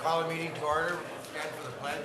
Call the meeting to order. Stand for the pledge.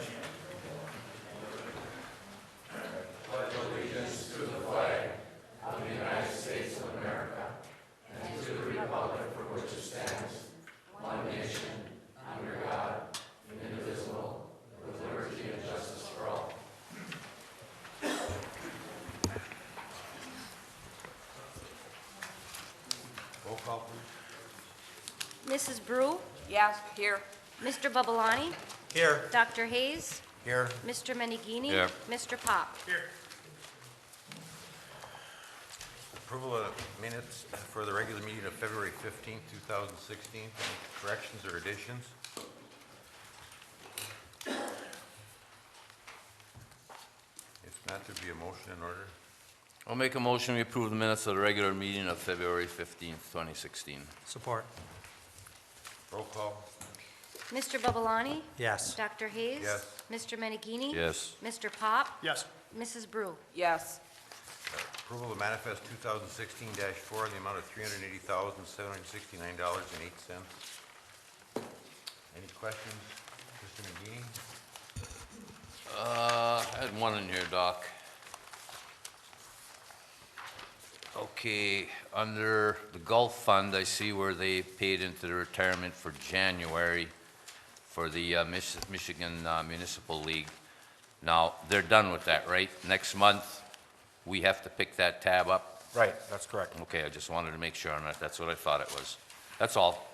Roll call, please. Mrs. Brew, Yes, here. Mr. Babalani, Here. Dr. Hayes, Here. Mr. Menigini, Here. Mr. Pop. Approval of minutes for the regular meeting of February 15th, 2016. Any corrections or additions? If not, there'd be a motion in order. I'll make a motion we approve the minutes of the regular meeting of February 15th, 2016. Support. Roll call. Mr. Babalani, Yes. Dr. Hayes. Yes. Mr. Menigini. Yes. Mr. Pop. Yes. Mrs. Brew. Yes. Approval of manifest 2016-4 in the amount of $380,769.08. Any questions? Mr. McGee? I had one in here, Doc. Okay, under the Gulf Fund, I see where they paid into the retirement for January for the Michigan Municipal League. Now, they're done with that, right? Next month, we have to pick that tab up? Right, that's correct. Okay, I just wanted to make sure on that. That's what I thought it was. That's all.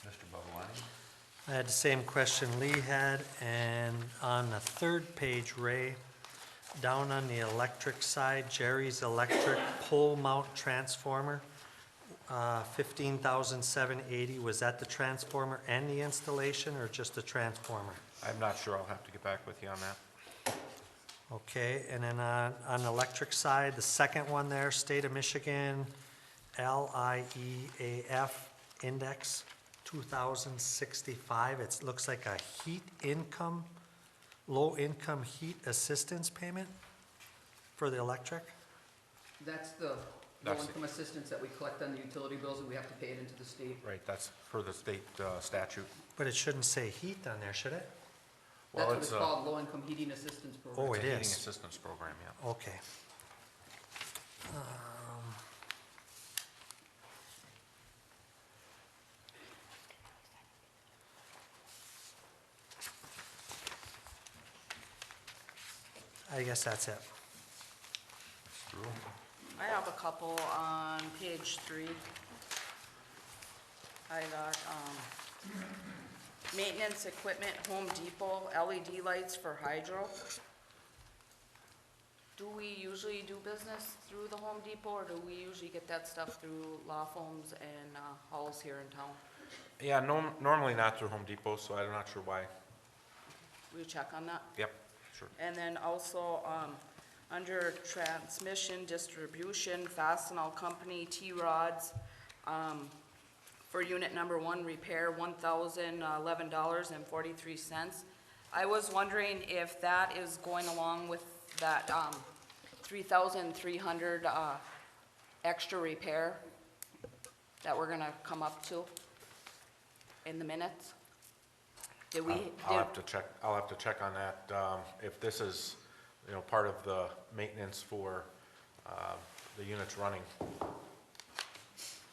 Mr. Babalani? I had the same question Lee had, and on the third page, Ray, down on the electric side, Jerry's Electric pole mount transformer, 15,780. Was that the transformer and the installation, or just the transformer? I'm not sure. I'll have to get back with you on that. Okay, and then on the electric side, the second one there, State of Michigan, LIEAF index, 2,065. It looks like a low-income heat assistance payment for the electric? That's the That's low-income assistance that we collect on the utility bills, and we have to pay it into the state. Right, that's for the state statute. But it shouldn't say heat on there, should it? That's Well, what it's called, low-income heating assistance program. Oh, It's it a heating is. assistance program, yeah. Okay. I guess that's it. I have a couple on page 3. I got, maintenance equipment, Home Depot, LED lights for hydro. Do we usually do business through the Home Depot, or do we usually get that stuff through law firms and, halls here in town? Yeah, normally not through Home Depot, so I'm not sure why. Will you check on that? Yep, sure. And then also, under transmission distribution, Fastenal Company, T-Rods, for unit number 1 repair, $1,011.43. I was wondering if that is going along with that, 3,300, extra repair that we're gonna come up to in the minutes? Did we? I'll have to check on that. If this is, part of the maintenance for the units running.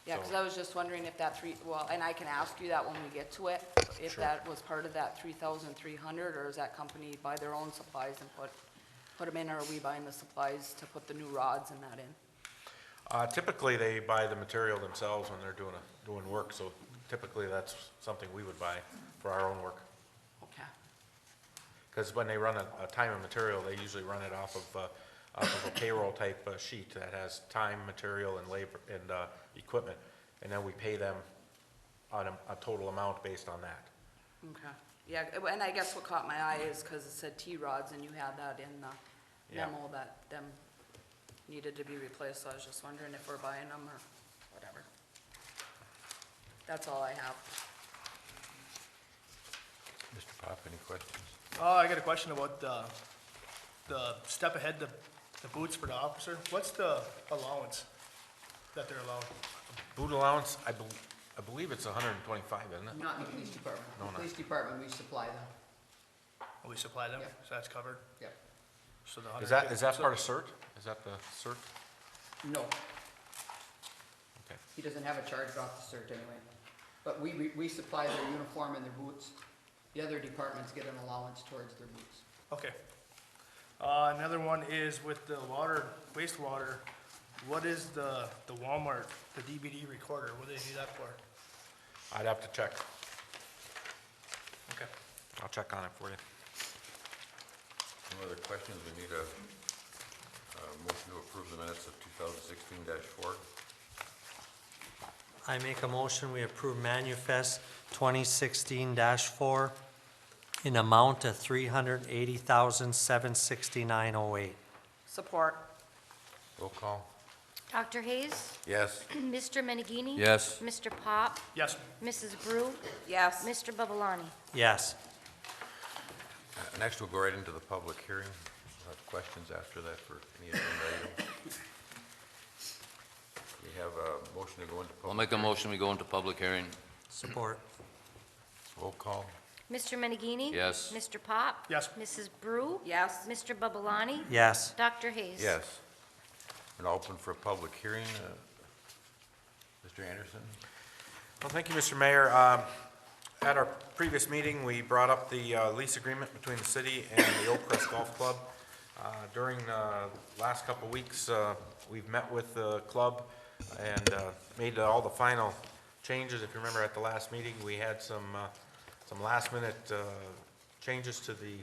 Yeah, because I was just wondering if that and I can ask you that when we get to it, if Sure. that was part of that 3,300, or is that company buy their own supplies and put them in, or are we buying the supplies to put the new rods and that in? Typically, they buy the material themselves when they're doing work, so typically that's something we would buy for our own work. Okay. Because when they run a time and material, they usually run it off of a payroll type sheet that has time, material, and labor and equipment, and then we pay them on a total amount based on that. Okay. Yeah, and I guess what caught my eye is because it said T-rods, and you had that in the Yeah. memo that them needed to be replaced, so I was just wondering if we're buying them or whatever. That's all I have. Mr. Pop, any questions? I got a question about the step ahead, the boots for the officer. What's the allowance that they're allowed? Boot allowance, I believe it's 125, isn't it? Not in the police department. No, The not. police department, we supply them. We supply them, Yeah. so that's covered. Yep. So the Is that 150 part of CERT? Is that the CERT? No, Okay. he doesn't have it charged off the cert anyway. But we supply their uniform and their boots. The other departments get an allowance towards their boots. Okay. Another one is with the wastewater, what is the Walmart, the DVD recorder, what do they need that for? I'd have to check. Okay. I'll check on it for you. No other questions? We need a motion to approve the minutes of 2016-4. I make a motion, we approve Manifest 2016-4 in amount of $380,769.08. Support. Roll call? Dr. Hayes? Yes. Mr. Menegini? Yes. Mr. Pop? Yes. Mrs. Brew? Yes. Mr. Babalani? Yes. Next, we'll go right into the public hearing. We'll have questions after that for any agenda items. We have a motion to go into public. I'll make a motion, we go into public hearing. Support. Roll call? Mr. Menegini? Yes. Mr. Pop? Yes. Mrs. Brew? Yes. Mr. Babalani? Yes. Dr. Hayes? Yes. And open for a public hearing. Mr. Anderson? Well, thank you, Mr. Mayor. At our previous meeting, we brought up the lease agreement between the city and the Oak Crest Golf Club. During the last couple of weeks, we've met with the club and made all the final changes. If you remember at the last meeting, we had some last-minute changes to the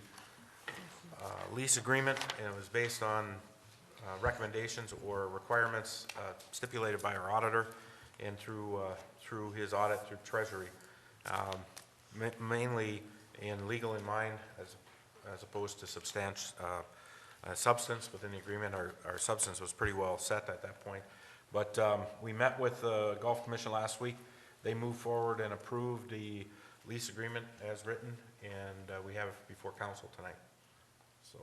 lease agreement, and it was based on recommendations or requirements stipulated by our auditor and through his audit through Treasury. Mainly in legal in mind as opposed to substance within the agreement. Our substance was pretty well set at that point. But we met with the Golf Commission last week. They moved forward and approved the lease agreement as written, and we have it before council tonight. So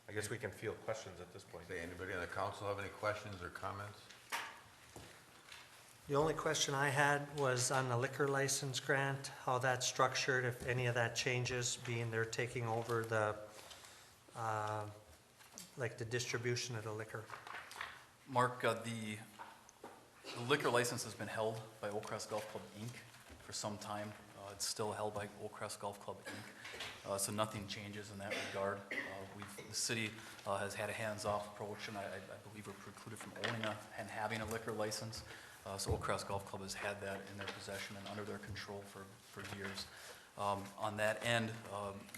I guess we can field questions at this point. Okay, anybody on the council have any questions or comments? The only question I had was on the liquor license grant, how that's structured, if any of that changes, being they're taking over the, like the distribution of the liquor. Mark, the liquor license has been held by Oak Crest Golf Club, Inc. for some time. It's still held by Oak Crest Golf Club, Inc. So nothing changes in that regard. The city has had a hands-off approach, and I believe we're precluded from owning and having a liquor license. So Oak Crest Golf Club has had that in their possession and under their control for years. On that end,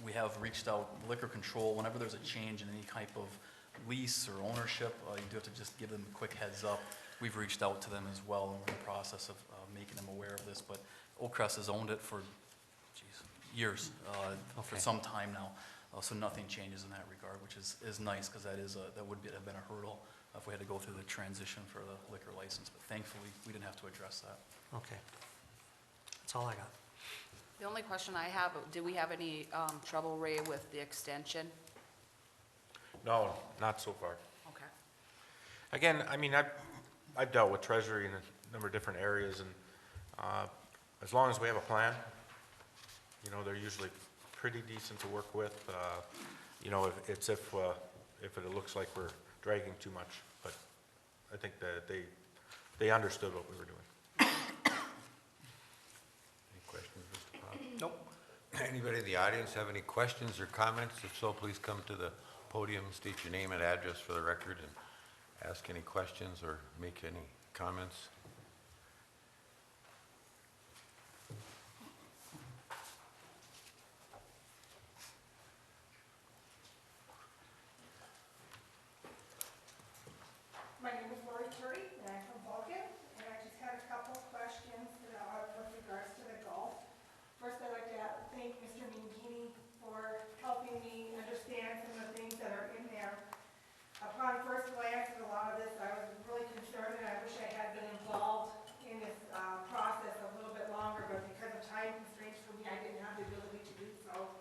we have reached out, liquor control, whenever there's a change in any type of lease or ownership, you do have to just give them a quick heads up. We've reached out to them as well, and we're in the process of making them aware of this, but Oak Crest has owned it for, years, for Okay. some time now, so nothing changes in that regard, which is nice, because that would have been a hurdle if we had to go through the transition for the liquor license, but thankfully, we didn't have to address that. Okay. That's all I got. The only question I have, did we have any trouble, Ray, with the extension? No, not so far. Okay. Again, I mean, I've dealt with Treasury in a number of different areas, and as long as we have a plan, you know, they're usually pretty decent to work with. You know, if it looks like we're dragging too much, but I think that they understood what we were doing. Any questions, Mr. Pop? Nope. Anybody in the audience have any questions or comments? If so, please come to the podium, state your name and address for the record, and ask any questions or make any comments. My name is Lori Curry, and I'm from Vulcan, and I just had a couple of questions with regards to the golf. First, I'd like to thank Mr. Mangini for helping me understand some of the things that are in there. Upon first glance at a lot of this, I was really concerned, and I wish I had been involved in this process a little bit longer, but because of time constraints for me, I didn't have the ability to do so.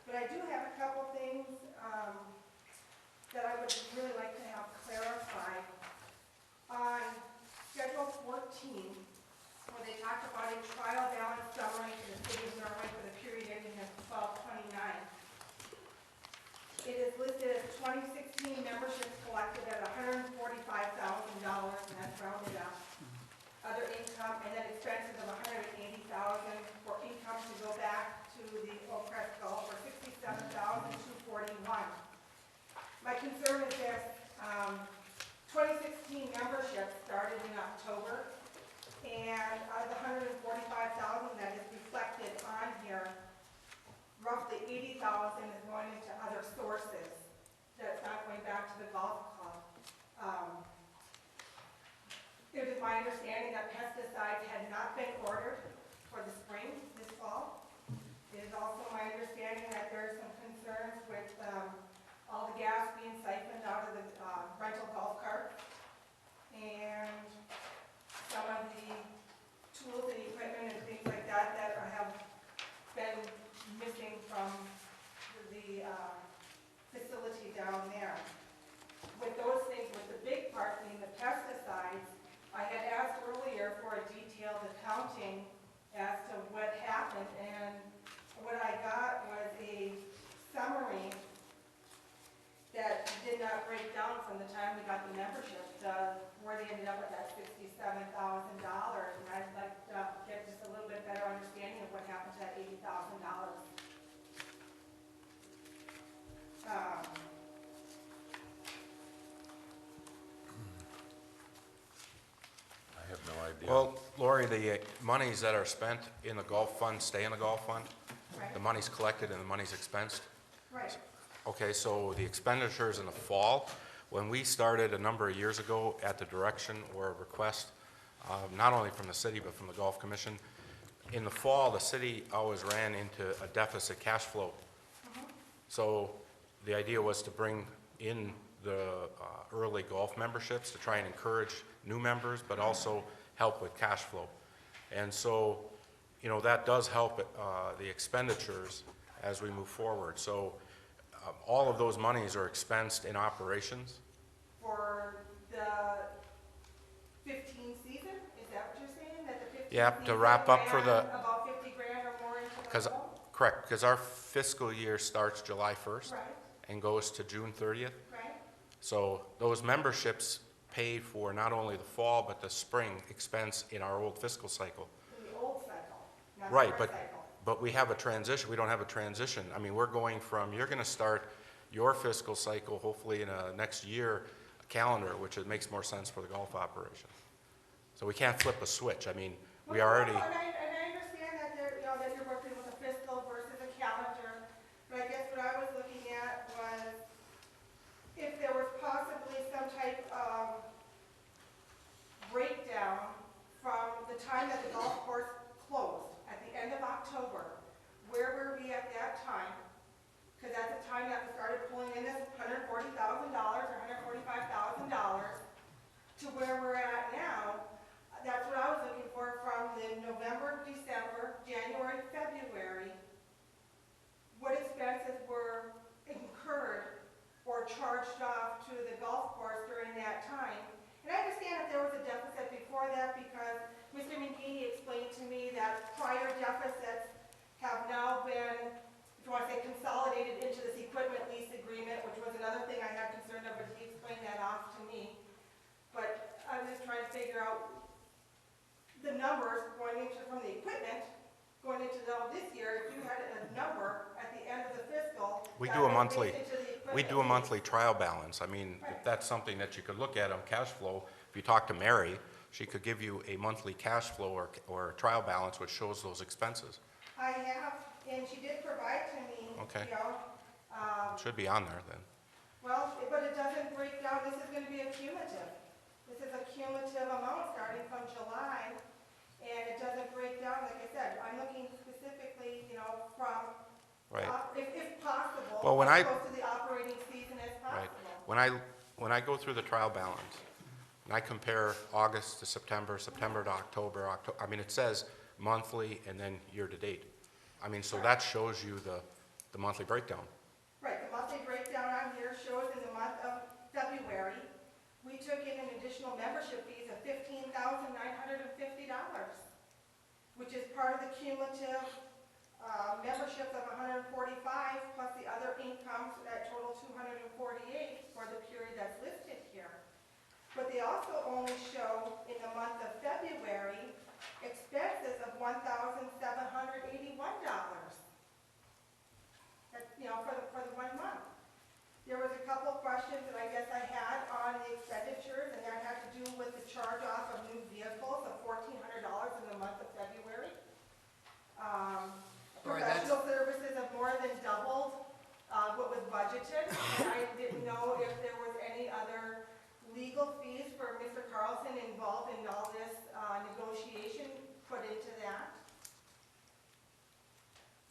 But I do have a couple things that I would really like to have clarified. On Schedule 14, where they the Oak Crest Golf for $67,241. My concern is this, 2016 membership started in October, and out of the 145,000 that is reflected on here, roughly 80,000 is going into other sources. That's not going back to the golf club. It is my understanding that pesticides had not been ordered for the spring this fall. It is also my understanding that there are some concerns with all the gas being siphoned out of the rental golf carts, and some of the tools and equipment and things like that that have been missing from the facility down there. With those things, with the big part being the pesticides, I had asked earlier for a detailed accounting as to what happened, and what I got was a summary that did not break down from the time we got the membership to where they ended up with that $67,000, and I'd like to get just a little bit better understanding of what happened to that $80,000. I have no idea. Well, Lori, the monies that are spent in the golf fund stay in the golf fund. Right. The money's collected and the money's expensed. Right. Okay, so the expenditures in the fall, when we started a number of years ago at the direction or a request, not only from the city but from the Golf Commission, in the fall, the city always ran into a deficit cash flow. So the idea was to bring in the early golf memberships to try and encourage new members, but also help with cash flow. And so, you know, that does help the expenditures as we move forward. So all of those monies are expensed in operations. For the 15 season, is that what you're saying? That the 15 Yeah, to season wrap up for ran the, about 50 grand or more into the because, golf? correct, because our fiscal year starts July 1st Right, and goes to June 30th. right, So those memberships pay for not only the fall, but the spring expense in our old fiscal cycle. in the old cycle, not the Right, current but, cycle. but we have a transition, we don't have a transition. I mean, we're going from, you're gonna start your fiscal cycle hopefully in a next year calendar, which it makes more sense for the golf operation. So we can't flip a switch. I mean, we Well, already, and I understand that there, you know, that you're working with a fiscal versus a calendar, but I guess what I was looking at was if there was possibly some type of breakdown from the time that the golf course closed at the end of October. Where were we at that time? Because that's the time that we started pulling in this $140,000 or $145,000 to where we're at now. That's what I was looking for from the November, December, January, February. What expenses were incurred or charged off to the golf course during that time? And I understand that there was a deficit before that because Mr. McGeady explained to me that prior deficits have now been, if you want to say, consolidated into this equipment lease agreement, which was another thing I had concern of, but he explained that off to me. But I'm just trying to figure out the numbers going into, from the equipment, going into this year, if you had a number at the end of the fiscal. we that do a was monthly, based into the we equipment do a lease. monthly trial balance. I mean, if that's something that you could look at on cash flow. If you talk to Mary, she could give you a monthly cash flow or trial balance which shows those expenses. I have, and she did provide to me, Okay. you know, It should be on there then. well, but it doesn't break down, this is gonna be a cumulative. This is a cumulative amount starting from July, and it doesn't break down, like I said, I'm looking specifically, you know, from, Right. if possible, Well, when as I- close to the operating season as Right. possible. When I go through the trial balance, and I compare August to September, September to October, I mean, it says monthly and then year-to-date. I mean, so that shows you the monthly breakdown. Right, the monthly breakdown on here shows in the month of February, we took in an additional membership fees of $15,950, which is part of the cumulative memberships of 145 plus the other incomes that total 248 for the period that's listed here. But they also only show in the month of February expenses of $1,781.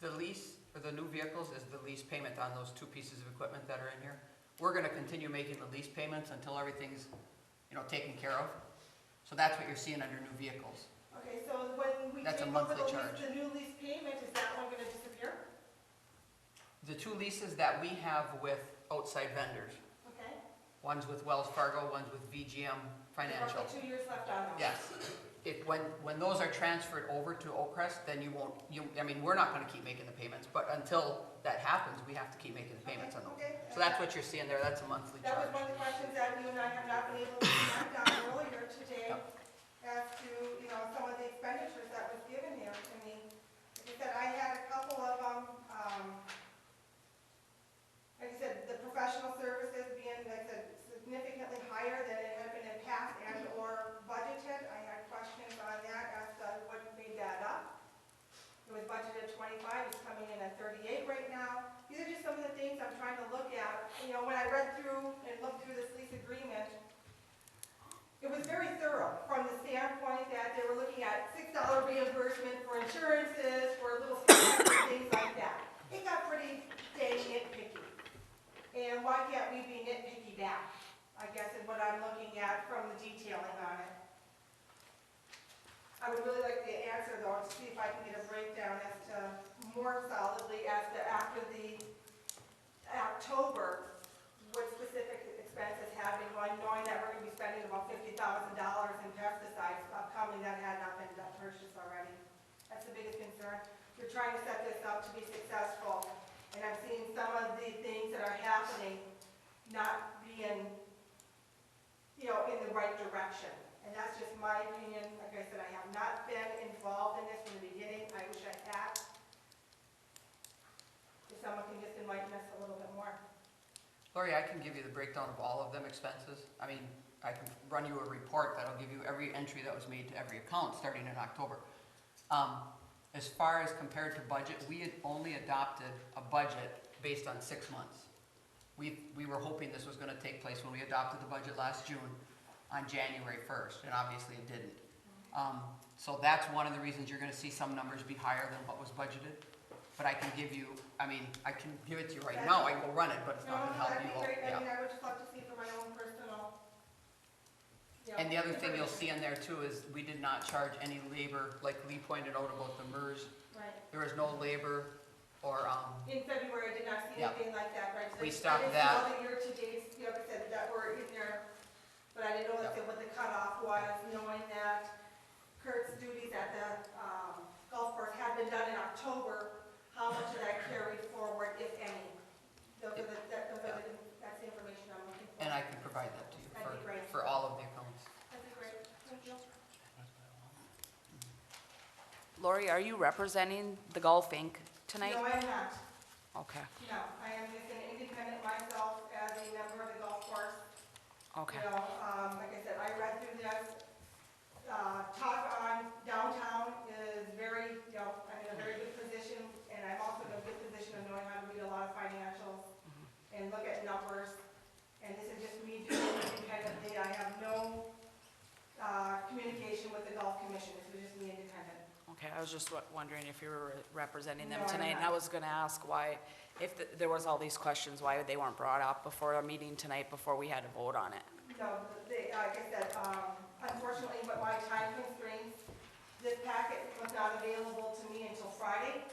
The lease, or the new vehicles, is the lease payment on those two pieces of equipment that are in here. We're gonna continue making the lease payments until everything's, taken care of. So that's what you're seeing under new vehicles. Okay, so when we That's a take over monthly the lease, charge. the new lease payment, is that one gonna disappear? The two leases that we have with outside vendors, Okay? one's with Wells Fargo, one's with VGM Financial. Roughly 2 years left on them. Yes. When those are transferred over to Oak Crest, then we're not gonna keep making the payments, but until that happens, we have to keep making the payments on those. Okay. So that's what you're seeing there, that's a monthly That was charge. one of the questions that you and I have not been able to track down earlier today Yep. as to, some of the expenditures that was given here to me. Like I said, I had a couple of them, like I said, the professional services being, like I said, significantly higher than it had been in past and or budgeted. I had questions on that as to what made that up. It was budgeted 25, it's coming in at 38 right now. These are just some of the things I'm trying to look at. When I read through and looked through this lease agreement, it was very thorough from the standpoint that they were looking at $6 reimbursement for insurances, for little things like that. It got pretty dang nitpicky. And why can't we be nitpicky back, I guess is what I'm looking at from the detailing on it. I would really like the answer though, to see if I can get a breakdown as to more solidly as to after the October, what specific expenses have been going, knowing that we're gonna be spending about $50,000 in pesticides upcoming that had not been purchased already. That's the biggest concern. We're trying to set this up to be successful, and I'm seeing some of the things that are happening not being, in the right direction. And that's just my opinion. Like I said, I have not been involved in this from the beginning. I wish I had. If someone can just enlighten us a little bit more. Lori, I can give you the breakdown of all of them expenses. I can run you a report that'll give you every entry that was made to every account starting in October. As far as compared to budget, we had only adopted a budget based on 6 months. We were hoping this was gonna take place when we adopted the budget last June on January 1st, and obviously it didn't. So that's one of the reasons you're gonna see some numbers be higher than what was budgeted. But I can give you, I can give it to you right now, I can go run it, but it's not gonna help That'd you. be great. Yeah. I would just love to see for my own personal. And the other thing you'll see in there too is we did not charge any labor, like Lee pointed out about the MERS. Right. There was no labor or, In February, I did not see Yeah. anything like that, right? So We I stopped didn't see that. all the year-to-dates, like I said, that were in there, but I didn't know what the cutoff was, knowing that Kurt's duties at the golf course had been done in October. How much of that carried forward, if any? That's the information I'm looking for. and I can provide that to you That'd be great. for all of the accounts. That'd be great. Thank you. Lori, are you representing the Golf Inc. tonight? No, I am not. Okay, No, I am just an independent myself as a member of the golf course. okay. Like I said, I read through this. Talk on downtown is very, I'm in a very good position, and I'm also in a good position of knowing how to read a lot of financials and look at numbers. And this is just me doing it independently. I have no communication with the golf commission. This is just me independent. Okay, I was just wondering if you were representing them No, I'm tonight, and I not. was gonna ask why, if there was all these questions, why they weren't brought up before our meeting tonight, before we had to vote on it? No, like I said, unfortunately, with my time constraints, this packet was not available to me until Friday.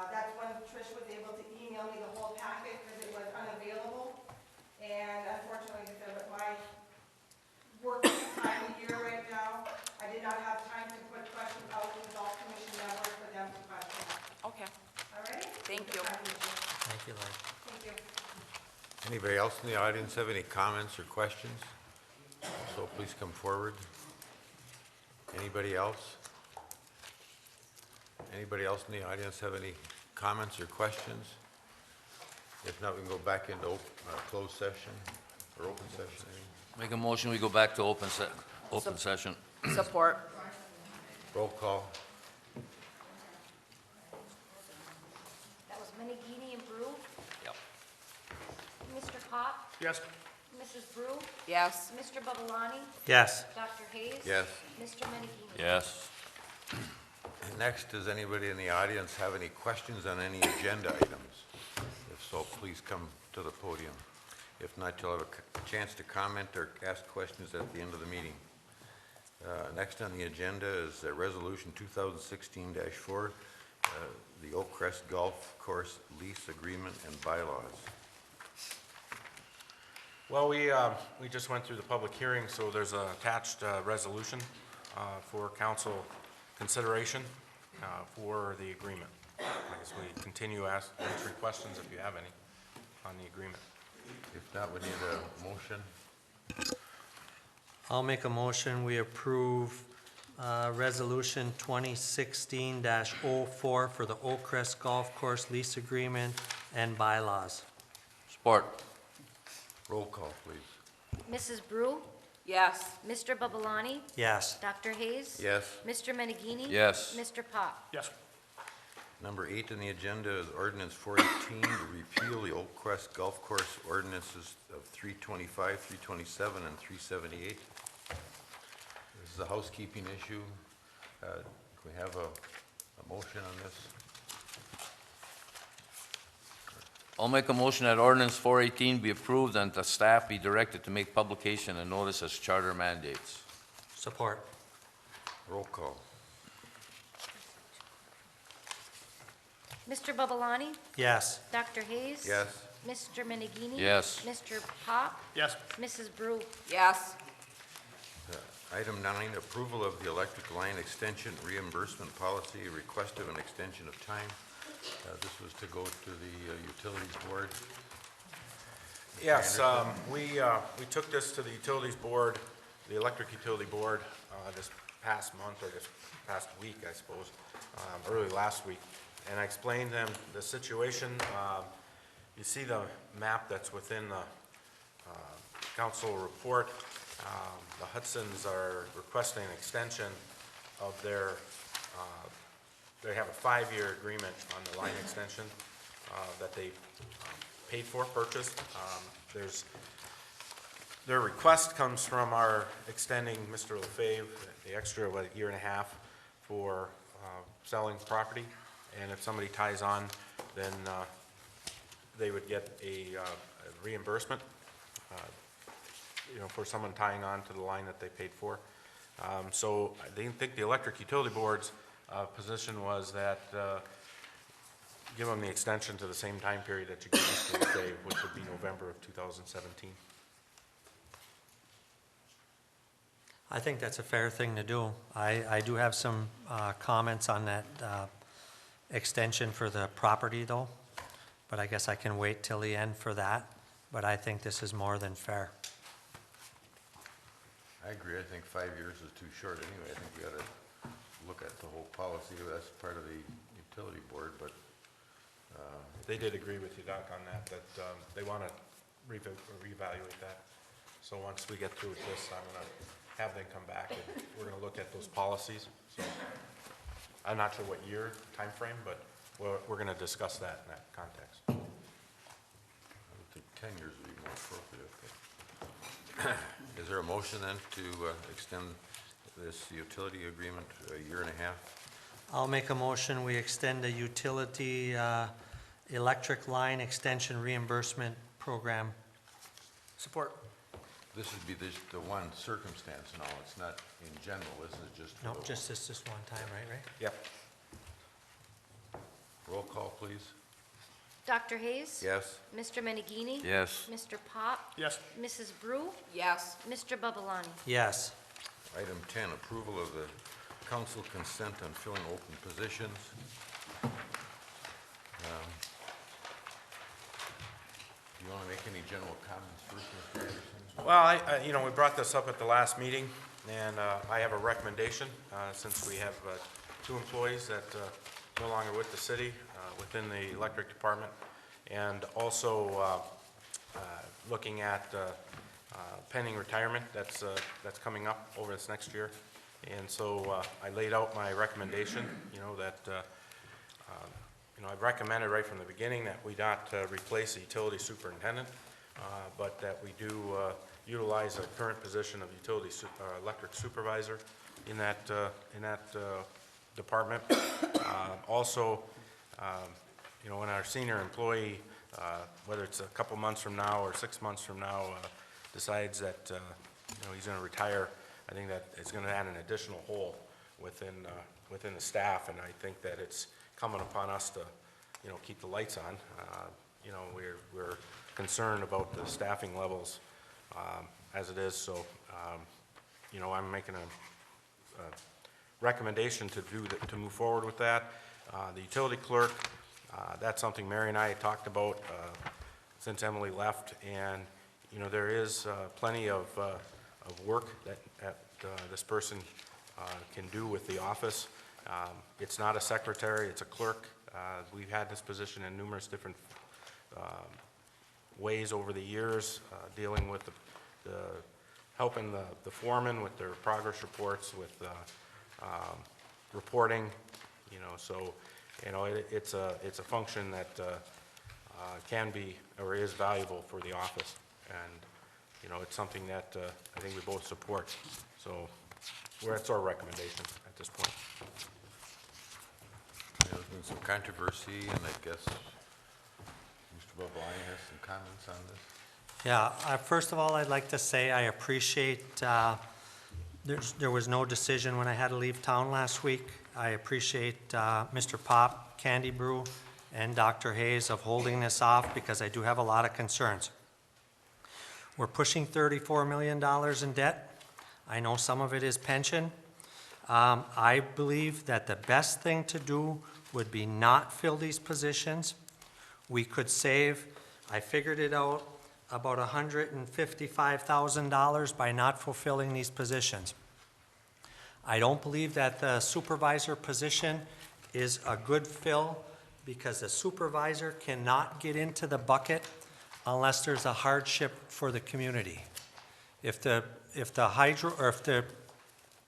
That's when Trish was able to email me the whole packet because it was unavailable. And unfortunately, like I said, with my work time of year right now, I did not have time to put questions out to the golf commission members for them to question. Okay, All right? thank you. Thank you, Larry. Thank you. Anybody else in the audience have any comments or questions? So please come forward. Anybody else? Anybody else in the audience have any comments or questions? If not, we can go back into closed session or open session. Make a motion, we go back to open session. Support. Roll call. That was Menegini and Brew. Yep. Mr. Pop, Yes. Mrs. Brew, Yes. Mr. Babalani, Yes. Dr. Hayes. Yes. Mr. Menegini. Yes. And Next, does anybody in the audience have any questions on any agenda items? If so, please come to the podium. If not, you'll have a chance to comment or ask questions at the end of the meeting. Next on the agenda is Resolution 2016-4, the Oak Crest Golf Course Lease Agreement and Bylaws. Well, we just went through the public hearing, so there's an attached resolution for council consideration for the agreement. I guess we continue answering questions if you have any on the agreement. If not, we need a motion. I'll make a motion, we approve Resolution 2016-04 for the Oak Crest Golf Course Lease Agreement and Bylaws. Support. Roll call, please. Mrs. Brew, Yes. Mr. Babalani, Yes. Dr. Hayes. Yes. Mr. Menegini. Yes. Mr. Pop. Yes. Number 8 on the agenda is Ordinance 418 to repeal the Oak Crest Golf Course ordinances of 325, 327, and 378. This is a housekeeping issue. Can we have a motion on this? I'll make a motion that ordinance 418 be approved and the staff be directed to make publication and notice as charter mandates. Support. Roll call. Mr. Babalani, Yes. Dr. Hayes. Yes. Mr. Menegini. Yes. Mr. Pop. Yes. Mrs. Brew. Yes. Item 9, approval of the electric line extension reimbursement policy, request of an extension of time. This was to go to the Utilities Board. Yes, we took this to the Utilities Board, the Electric Utility Board, this past month, or this past week, I suppose, early last week. And I explained them the situation. You see the map that's within the council report. The Hudsons are requesting an extension of their, they have a 5-year agreement on the line extension that they paid for, purchased. Their request comes from our extending Mr. Lefebvre the extra, a year and a half for selling property. And if somebody ties on, then they would get a reimbursement, for someone tying on to the line that they paid for. So I didn't think the Electric Utility Board's position was that give them the extension to the same time period that you gave Mr. Lefebvre, which would be November of 2017. I think that's a fair thing to do. I do have some comments on that extension for the property though, but I guess I can wait till the end for that. But I think this is more than fair. I agree. I think 5 years is too short anyway. I think we ought to look at the whole policy. That's part of the Utility Board, but They did agree with you, Doc, on that they want to reevaluate that. So once we get through with this, I'm going to have them come back and we're going to look at those policies. So I'm not sure what year, time frame, but we're going to discuss that in that context. I would think 10 years would be more appropriate. But is there a motion then to extend this utility agreement a year and a half? I'll make a motion, we extend the utility electric line extension reimbursement program. Support. This would be the one circumstance now. It's not in general. This is just for No, the- just this one time, right? Yep. Roll call, please. Dr. Hayes. Yes. Mr. Menegini. Yes. Mr. Pop. Yes. Mrs. Brew. Yes. Mr. Babalani. Yes. Item 10, approval of the council consent on filling open positions. Do you want to make any general comments first, Mr. Anderson? Well, we brought this up at the last meeting, and I have a recommendation, since we have 2 employees that no longer with the city, within the electric department, and also looking at pending retirement that's coming up over this next year. And so I laid out my recommendation, that I've recommended right from the beginning that we not replace the utility superintendent, but that we do utilize a current position of electric supervisor in that department. Also, you know, when our senior employee, whether it's a couple months from now or 6 months from now, decides that, you know, he's going to retire, I think that it's going to add an additional hole within the staff, and I think that it's incumbent upon us to, you know, keep the lights on. You know, we're concerned about the staffing levels as it is, so, you know, I'm making a recommendation to move forward with that. The utility clerk, that's something Mary and I had talked about since Emily left, and, you know, there is plenty of work that this person can do with the office. It's not a secretary, it's a clerk. We've had this position in numerous different ways over the years, dealing with helping the foreman with their progress reports, with reporting, you know, so, you know, it's a function that can be or is valuable for the office, and, you know, it's something that I think we both support. So that's our recommendation at this point. There's been some controversy, and I guess Mr. Boblani has some comments on this. Yeah, first of all, I'd like to say I appreciate, there was no decision when I had to leave town last week. I appreciate Mr. Pop, Candy Brew, and Dr. Hayes of holding this off, because I do have a lot of concerns. We're pushing $34 million in debt. I know some of it is pension. I believe that the best thing to do would be not fill these positions. We could save, I figured it out, about $155,000 by not fulfilling these positions. I don't believe that the supervisor position is a good fill, because the supervisor cannot get into the bucket unless there's a hardship for the community. If the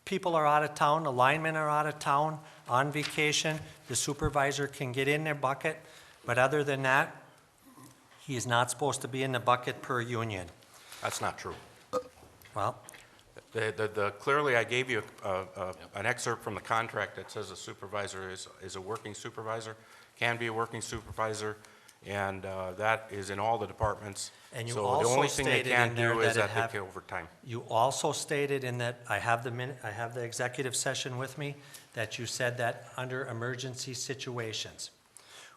people are out of town, the linemen are out of town on vacation, the supervisor can get in their bucket, but other than that, he is not supposed to be in the bucket per union. That's not true. Well, Clearly, I gave you an excerpt from the contract that says a supervisor is a working supervisor, can be a working supervisor, and that is in all the departments. And you So the also only thing they stated can't in there do is that it that they have- get overtime. you also stated in that, I have the executive session with me, that you said that under emergency situations.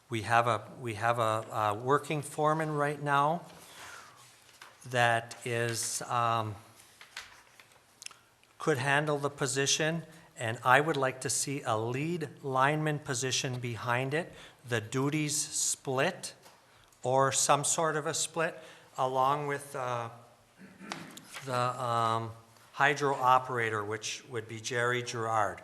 We have a working foreman right now that is, could handle the position, and I would like to see a lead lineman position behind it, the duties split, or some sort of a split, along with the hydro operator, which would be Jerry Gerard.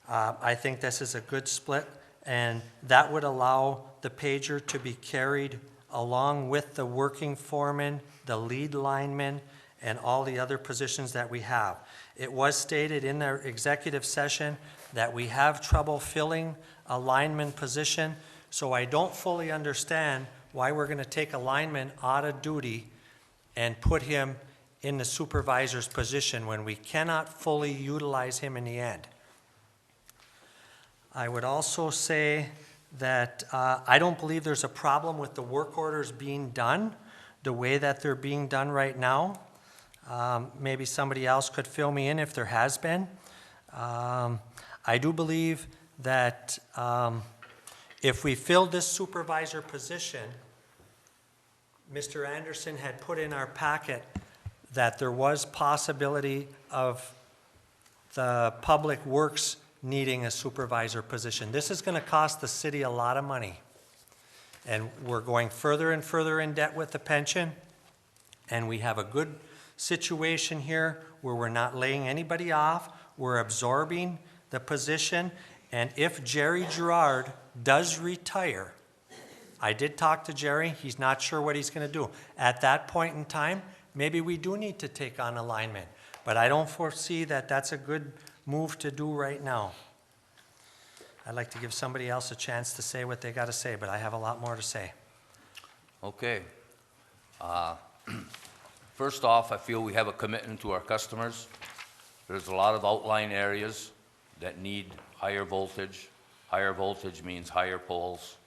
I think this is a good split, and that would allow the pager to be carried along with the working foreman, the lead lineman, and all the other positions that we have. It was stated in the executive session that we have trouble filling a lineman position, so I don't fully understand why we're going to take a lineman out of duty and put him in the supervisor's position when we cannot fully utilize him in the end. I would also say that I don't believe there's a problem with the work orders being done the way that they're being done right now. Maybe somebody else could fill me in if there has been. I do believe that if we fill this supervisor position, Mr. Anderson had put in our packet that there was possibility of the Public Works needing a supervisor position. This is going to cost the city a lot of money. And we're going further and further in debt with the pension, and we have a good situation here where we're not laying anybody off, we're absorbing the position, and if Jerry Gerard does retire, I did talk to Jerry, he's not sure what he's going to do. At that point in time, maybe we do need to take on a lineman, but I don't foresee that that's a good move to do right now. I'd like to give somebody else a chance to say what they got to say, but I have a lot more to say. Okay. First off, I feel we have a commitment to our customers. There's a lot of outlying areas that need higher voltage. Higher voltage means higher poles.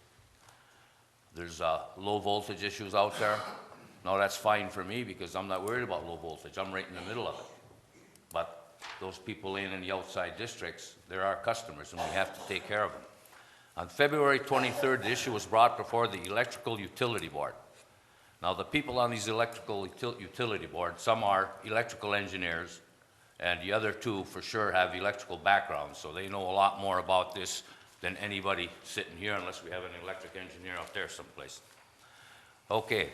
There's low voltage issues out there. Now, that's fine for me because I'm not worried about low voltage. I'm right in the middle of it. But those people in the outside districts, they're our customers, and we have to take care of them. On February 23rd, the issue was brought before the Electrical Utility Board. Now, the people on these electrical utility boards, some are electrical engineers, and the other two for sure have electrical backgrounds, so they know a lot more about this than anybody sitting here, unless we have an electric engineer out there someplace. Okay,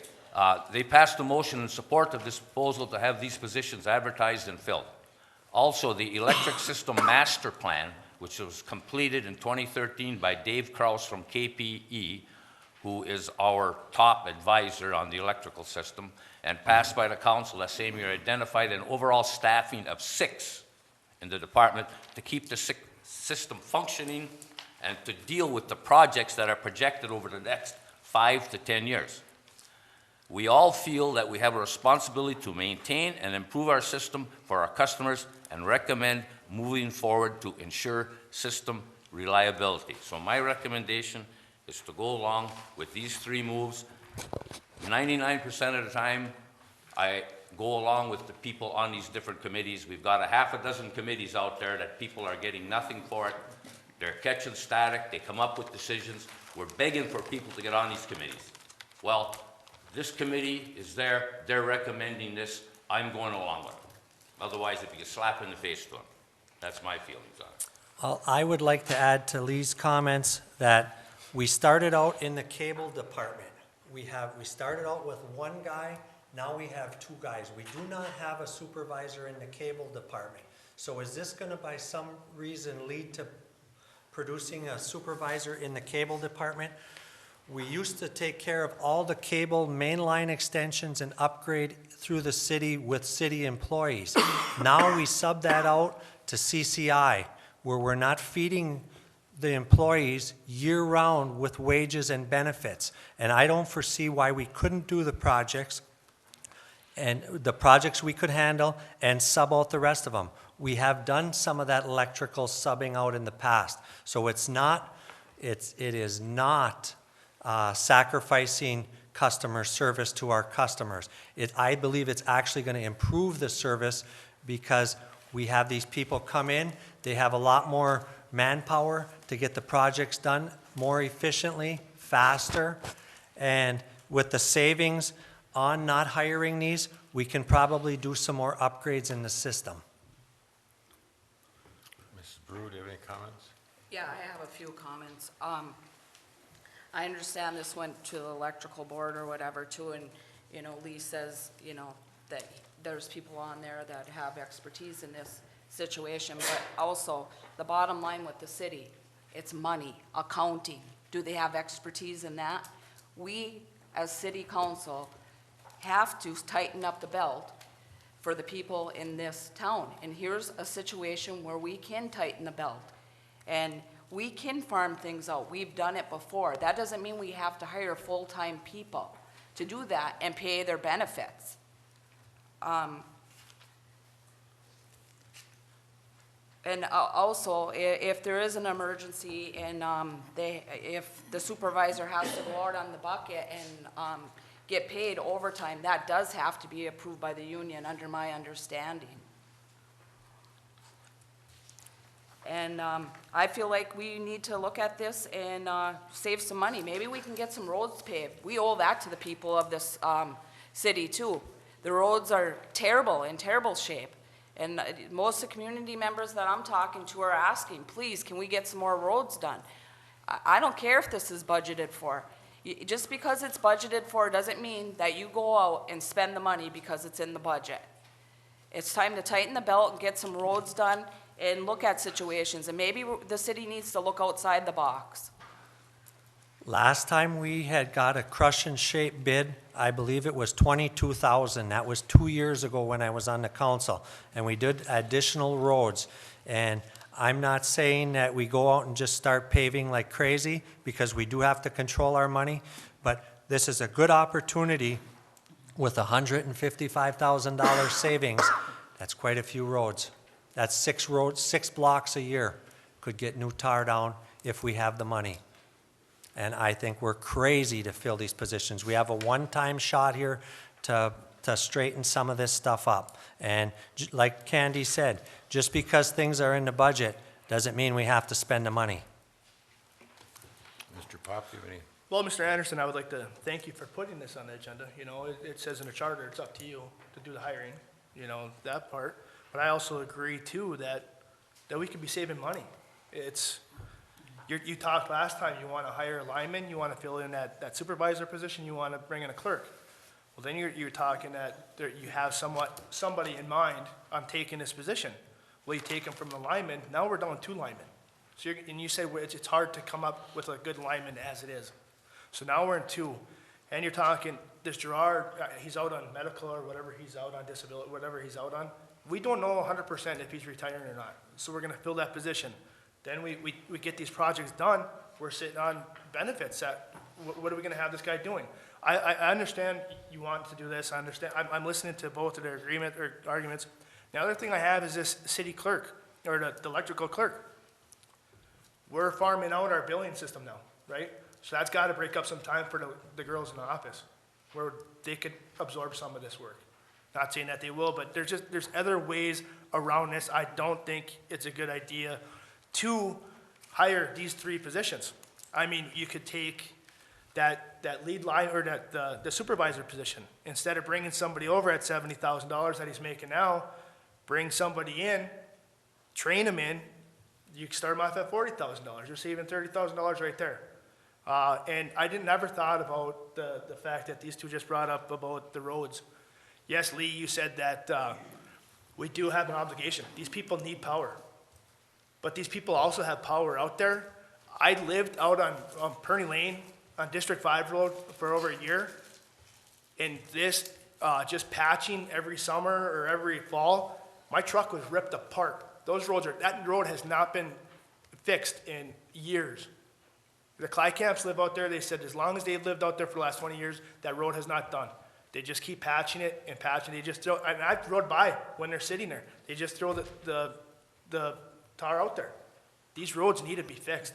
they passed a motion in support of this proposal to have these positions advertised and filled. Also, the Electric System Master Plan, which was completed in 2013 by Dave Kraus from KPE, who is our top advisor on the electrical system, and passed by the council that same year, identified an overall staffing of 6 in the department to keep the system functioning and to deal with the projects that are projected over the next 5 to 10 years. We all feel that we have a responsibility to maintain and improve our system for our customers and recommend moving forward to ensure system reliability. So my recommendation is to go along with these 3 moves. 99% of the time, I go along with the people on these different committees. We've got a half a dozen committees out there that people are getting nothing for it. They're catching static, they come up with decisions. We're begging for people to get on these committees. Well, this committee is there, they're recommending this, I'm going along with it. Otherwise, it'd be a slap in the face to them. That's my feelings on it. Well, I would like to add to Lee's comments that we started out in the cable department. We started out with 1 guy, now we have 2 guys. We do not have a supervisor in the cable department. So is this gonna, by some reason, lead to producing a supervisor in the cable department? We used to take care of all the cable mainline extensions and upgrade through the city with city employees. Now we sub that out to CCI, where we're not feeding the employees year-round with wages and benefits. And I don't foresee why we couldn't do the projects, and the projects we could handle, and sub out the rest of them. We have done some of that electrical subbing out in the past. So it is not sacrificing customer service to our customers. I believe it's actually going to improve the service because we have these people come in, they have a lot more manpower to get the projects done more efficiently, faster, and with the savings on not hiring these, we can probably do some more upgrades in the system. Mrs. Brew, do you have any comments? Yeah, I have a few comments. I understand this went to the electrical board or whatever too, and, you know, Lee says, you know, that there's people on there that have expertise in this situation, but also the bottom line with the city, it's money, accounting. Do they have expertise in that? We, as city council, have to tighten up the belt for the people in this town. And here's a situation where we can tighten the belt. And we can farm things out. We've done it before. That doesn't mean we have to hire full-time people to do that and pay their benefits. And also, if there is an emergency and if the supervisor has to go out on the bucket and get paid overtime, that does have to be approved by the union, under my understanding. And I feel like we need to look at this and save some money. Maybe we can get some roads paved. We owe that to the people of this city too. The roads are terrible, in terrible shape. And most of the community members that I'm talking to are asking, please, can we get some more roads done? I don't care if this is budgeted for. Just because it's budgeted for doesn't mean that you go out and spend the money because it's in the budget. It's time to tighten the belt and get some roads done and look at situations. And maybe the city needs to look outside the box. Last time we had got a crush and shape bid, I believe it was $22,000. That was 2 years ago when I was on the council. And we did additional roads. And I'm not saying that we go out and just start paving like crazy, because we do have to control our money. But this is a good opportunity with $155,000 savings. That's quite a few roads. That's 6 roads, 6 blocks a year. could get new tar down if we have the money. And I think we're crazy to fill these positions. We have a one-time shot here to straighten some of this stuff up. And like Candy said, just because things are in the budget doesn't mean we have to spend the money. Mr. Pop, do you have any? Well, Mr. Anderson, I would like to thank you for putting this on the agenda. You know, it says in the charter, it's up to you to do the hiring, you know, that part. But I also agree too that we could be saving money. You talked last time, you want to hire a lineman, you want to fill in that supervisor position, you want to bring in a clerk. Well, then you're talking that you have somebody in mind on taking this position. Well, you take them from the lineman, now we're down 2 linemen. So and you say, well, it's hard to come up with a good lineman as it is. So now we're in 2, and you're talking, this Gerard, he's out on medical or whatever he's out on, disability, whatever he's out on. We don't know 100% if he's retiring or not, so we're gonna fill that position. Then we get these projects done, we're sitting on benefits what are we gonna have this guy doing? I understand you want to do this, I understand, I'm listening to both of their arguments. The other thing I have is this city clerk, or the electrical clerk. We're farming out our billing system now, right? So that's gotta break up some time for the girls in the office, where they could absorb some of this work. Not saying that they will, but there's other ways around this. I don't think it's a good idea to hire these 3 positions. I mean, you could take that lead line, or the supervisor position, instead of bringing somebody over at $70,000 that he's making now, bring somebody in, train him in, you can start him off at $40,000. You're saving $30,000 right there. And I never thought about the fact that these 2 just brought up about the roads. Yes, Lee, you said that we do have an obligation. These people need power. But these people also have power out there. I lived out on Perney Lane on District 5 Road for over a year. And this, just patching every summer or every fall, my truck was ripped apart. That road has not been fixed in years. The Clycamps live out there. They said as long as they've lived out there for the last 20 years, that road has not done. They just keep patching it and patching it. They just throw, and I rode by when they're sitting there. They just throw the tar out there. These roads need to be fixed.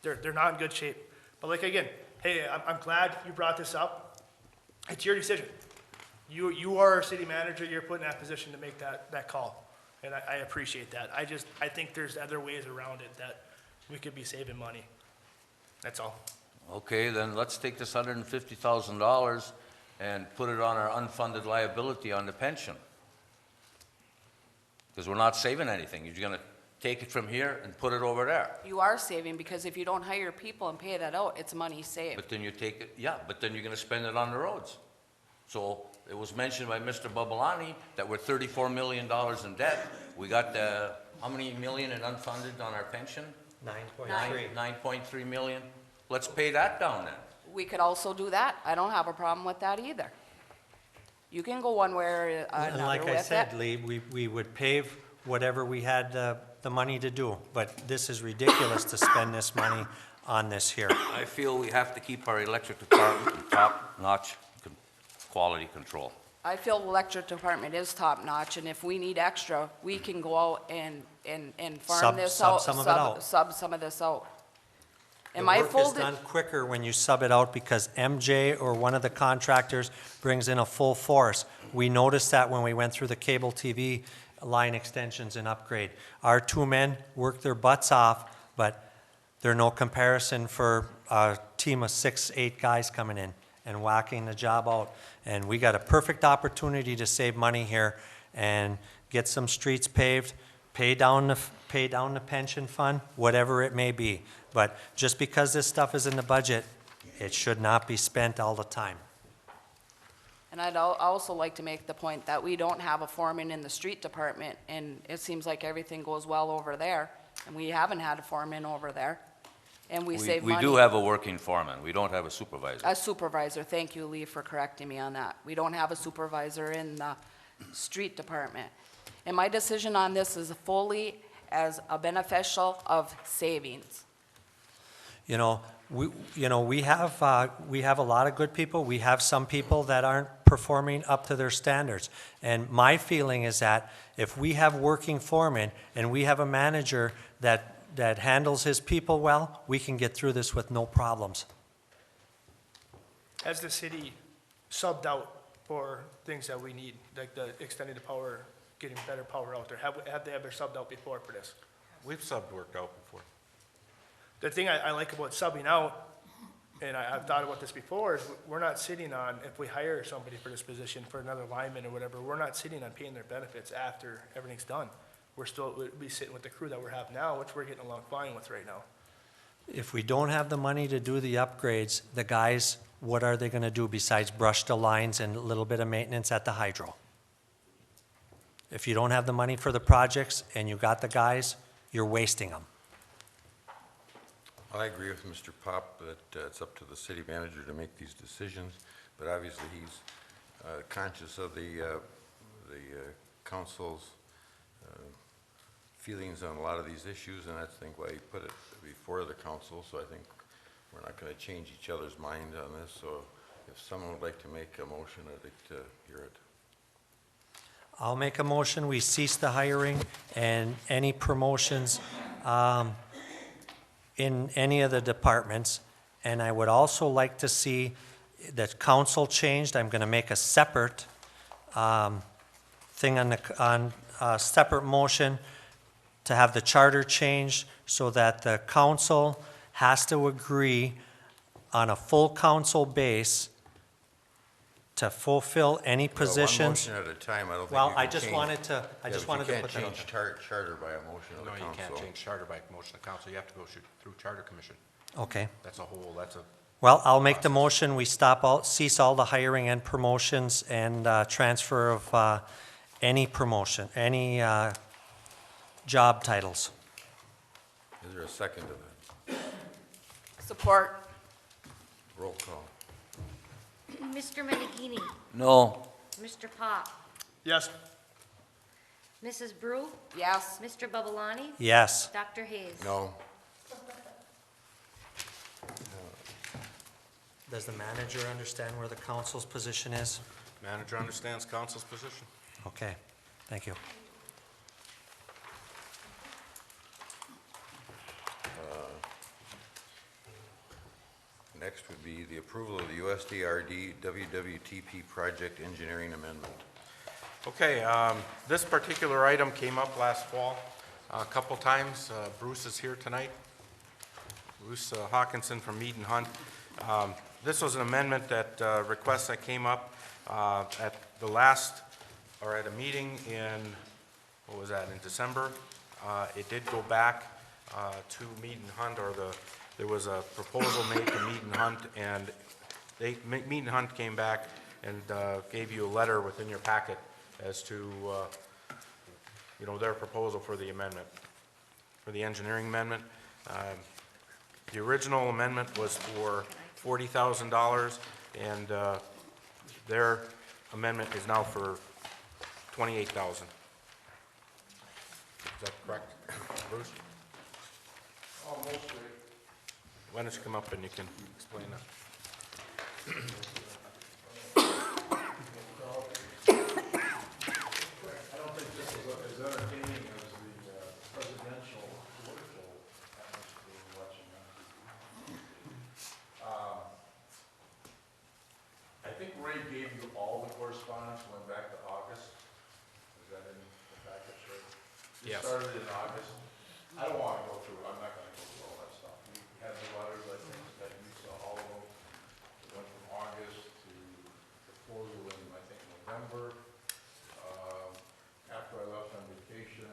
They're not in good shape. But like again, hey, I'm glad you brought this up. It's your decision. You are a city manager. You're put in that position to make that call, and I appreciate that. I think there's other ways around it that we could be saving money. That's all. Okay, then let's take this $150,000 and put it on our unfunded liability on the pension. Because we're not saving anything. You're going to take it from here and put it over there. You are saving, because if you don't hire people and pay that out, it's money saved. But then you take it, yeah, but then you're going to spend it on the roads. So it was mentioned by Mr. Babalani that we're $34 million in debt. We got how many million in unfunded on our pension? 9.3. 9.3 million. Let's pay that down then. We could also do that. I don't have a problem with that either. You can go one way or And another like with it. I said, Lee, we would pave whatever we had the money to do, but this is ridiculous to spend this money on this here. I feel we have to keep our electric department in top-notch quality control. I feel the electric department is top-notch, and if we need extra, we can go out and farm this Sub out. some of it out. Sub some of this out. The Am I work is full? done quicker when you sub it out because MJ or one of the contractors brings in a full force. We noticed that when we went through the cable TV line extensions and upgrade. Our 2 men work their butts off, but they're no comparison for a team of 6, 8 guys coming in and whacking the job out. And we got a perfect opportunity to save money here and get some streets paved, pay down the pension fund, whatever it may be. But just because this stuff is in the budget, it should not be spent all the time. And I'd also like to make the point that we don't have a foreman in the street department, and it seems like everything goes well over there, and we haven't had a foreman over there, and we save money. We do have a working foreman. We don't have a supervisor. A supervisor, thank you, Lee, for correcting me on that. We don't have a supervisor in the street department. And my decision on this is fully as a beneficial of savings. We have a lot of good people. We have some people that aren't performing up to their standards. And my feeling is that if we have working foremen and we have a manager that handles his people well, we can get through this with no problems. Has the city subbed out for things that we need, like the extending the power, getting better power out there? Have they ever subbed out before for this? We've subbed worked out before. The thing I like about subbing out, and I've thought about this before, is we're not sitting on, if we hire somebody for this position, for another lineman or whatever, we're not sitting on paying their benefits after everything's done. We'll be sitting with the crew that we have now, which we're getting along fine with right now. If we don't have the money to do the upgrades, the guys, what are they gonna do besides brush the lines and a little bit of maintenance at the hydro? If you don't have the money for the projects and you got the guys, you're wasting them. I agree with Mr. Pop that it's up to the city manager to make these decisions, but obviously he's conscious of the council's feelings on a lot of these issues, and that's, I think, why he put it before the council. So I think we're not going to change each other's mind on this. So if someone would like to make a motion, I'd like to hear it. I'll make a motion, we cease the hiring and any promotions in any of the departments. And I would also like to see that council changed. I'm going to make a separate thing on a separate motion to have the charter changed so that the council has to agree on a full council base to fulfill any positions. One motion at a time, I don't think you Well, can I just change- wanted to, I Yeah, just but wanted to put that You out can't there. change charter by a motion of the No, council. you can't change charter by motion of council. You have to go through charter commission. Okay. That's a, Well, I'll make the process. motion, we cease all the hiring and promotions and transfer of any promotion, any job titles. Is there a second to that? Support. Roll call. Mr. Menegini, No. Mr. Pop, Yes. Mrs. Brew, Yes. Mr. Babalani, Yes. Dr. Hayes. No. Does the manager understand where the council's position is? manager understands council's position. Okay, thank you. Next would be the approval of the USDRD WWTP project engineering amendment. Okay, this particular item came up last fall a couple times. Bruce is here tonight. Bruce Hawkinson from Mead and Hunt. This was an amendment that, request that came up at the last, or at a meeting in, what was that, in December. It did go back to Mead and Hunt, or there was a proposal made to Mead and Hunt, and Mead and Hunt came back and gave you a letter within your packet as to, their proposal for the amendment, for the engineering amendment. The original amendment was for $40,000, and their amendment is now for $28,000. Is that correct, Bruce? Mostly. Why don't you come up and you can explain that? I don't think this is as entertaining as the presidential political atmosphere we're watching on TV. I think Ray gave you all the correspondence going back to August. Is that in the package, right? It Yes. started in August. I don't want to go through, I'm not going to go through all that stuff. We had the letters, I think, that you saw all of them. It went from August to proposal in, I think, November. After I left on vacation,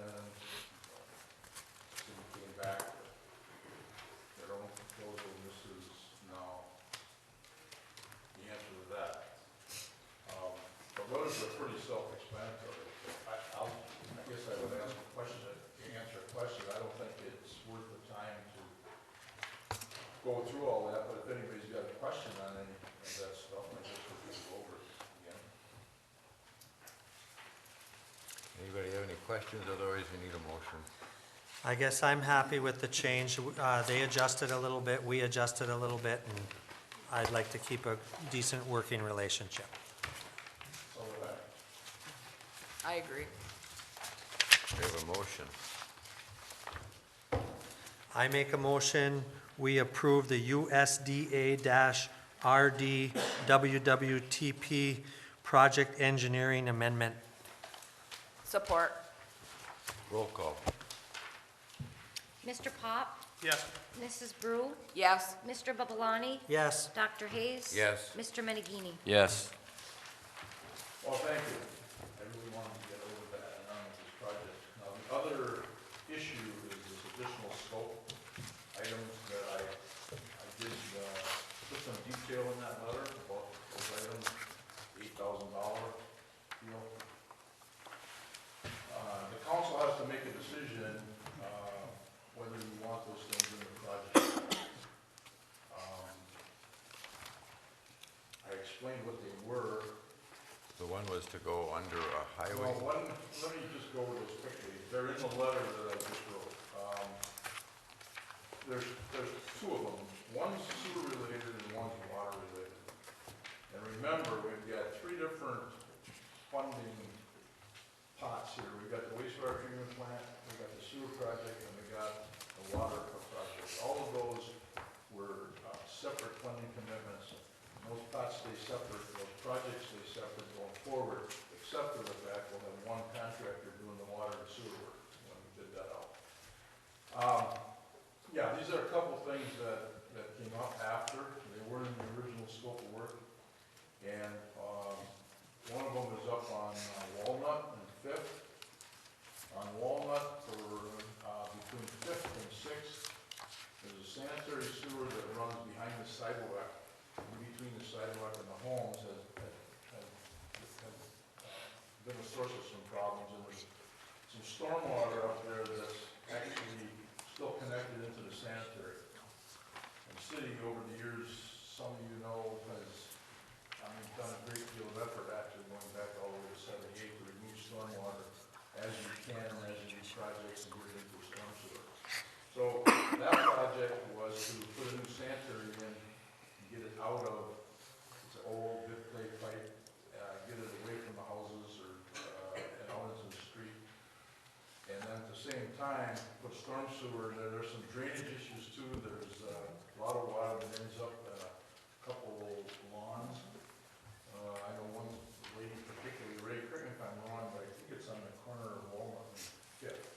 city came back with their own proposal. This is now the answer to that. But those are pretty self-explanatory. I guess I would ask a question, to answer a question. I don't think it's worth the time to go through all that, but if anybody's got a question on any of that stuff, I guess we can go over it again. Anybody have any questions? Otherwise, we need a motion. I guess I'm happy with the change. They adjusted a little bit, we adjusted a little bit, and I'd like to keep a decent working relationship. So would I. I agree. We have a motion. I make a motion, we approve the USDA-RD WWTP project engineering amendment. Support. Roll call. Mr. Pop? Yes. Mrs. Brew? Yes. Mr. Babalani? Yes. Dr. Hayes? Yes. Mr. Menegini? Yes. Well, thank you. I really wanted to get over that and on with this project. Now, the other issue is this additional scope items that I did, put some detail in that letter about those items, $8,000 deal. The council has to make a decision, whether you want those things in the project. I explained what they were. The one was to go under a highway. Well, let me just go over those quickly. They're in the letter that I just wrote. There's two of them. One's sewer related and one's water related. And remember, we've got three different funding pots here. We've got the wastewater treatment plant, we got the sewer project, and we got the water project. All of those were separate funding commitments. Those pots stay separate, those projects stay separate going forward, except for the fact we'll have one contractor doing the water and sewer work when we bid that out. Yeah, these are a couple things that came up after. They were in the original scope of work. And one of them is up on Walnut and Fifth. On Walnut for between Fifth and Sixth, there's a sanitary sewer that runs behind the sidewalk, in between the sidewalk and the homes, has been a source of some problems. And there's some stormwater up there that's actually still connected into the sanitary. And the city, over the years, some of you know, has done a great deal of effort, actually going back all the way to '78, to remove stormwater as you can, as you do projects and get it into a storm sewer. So that project was to put a new sanitary in, get it out of, it's an old big clay pipe, get it away from the houses or, and out into the street. And then at the same time, put storm sewer there. There's some drainage issues too. There's a lot of water that ends up in a couple lawns. I know one lady particularly, Ray, correct me if I'm wrong, but I think it's on the corner of Walnut and Fifth.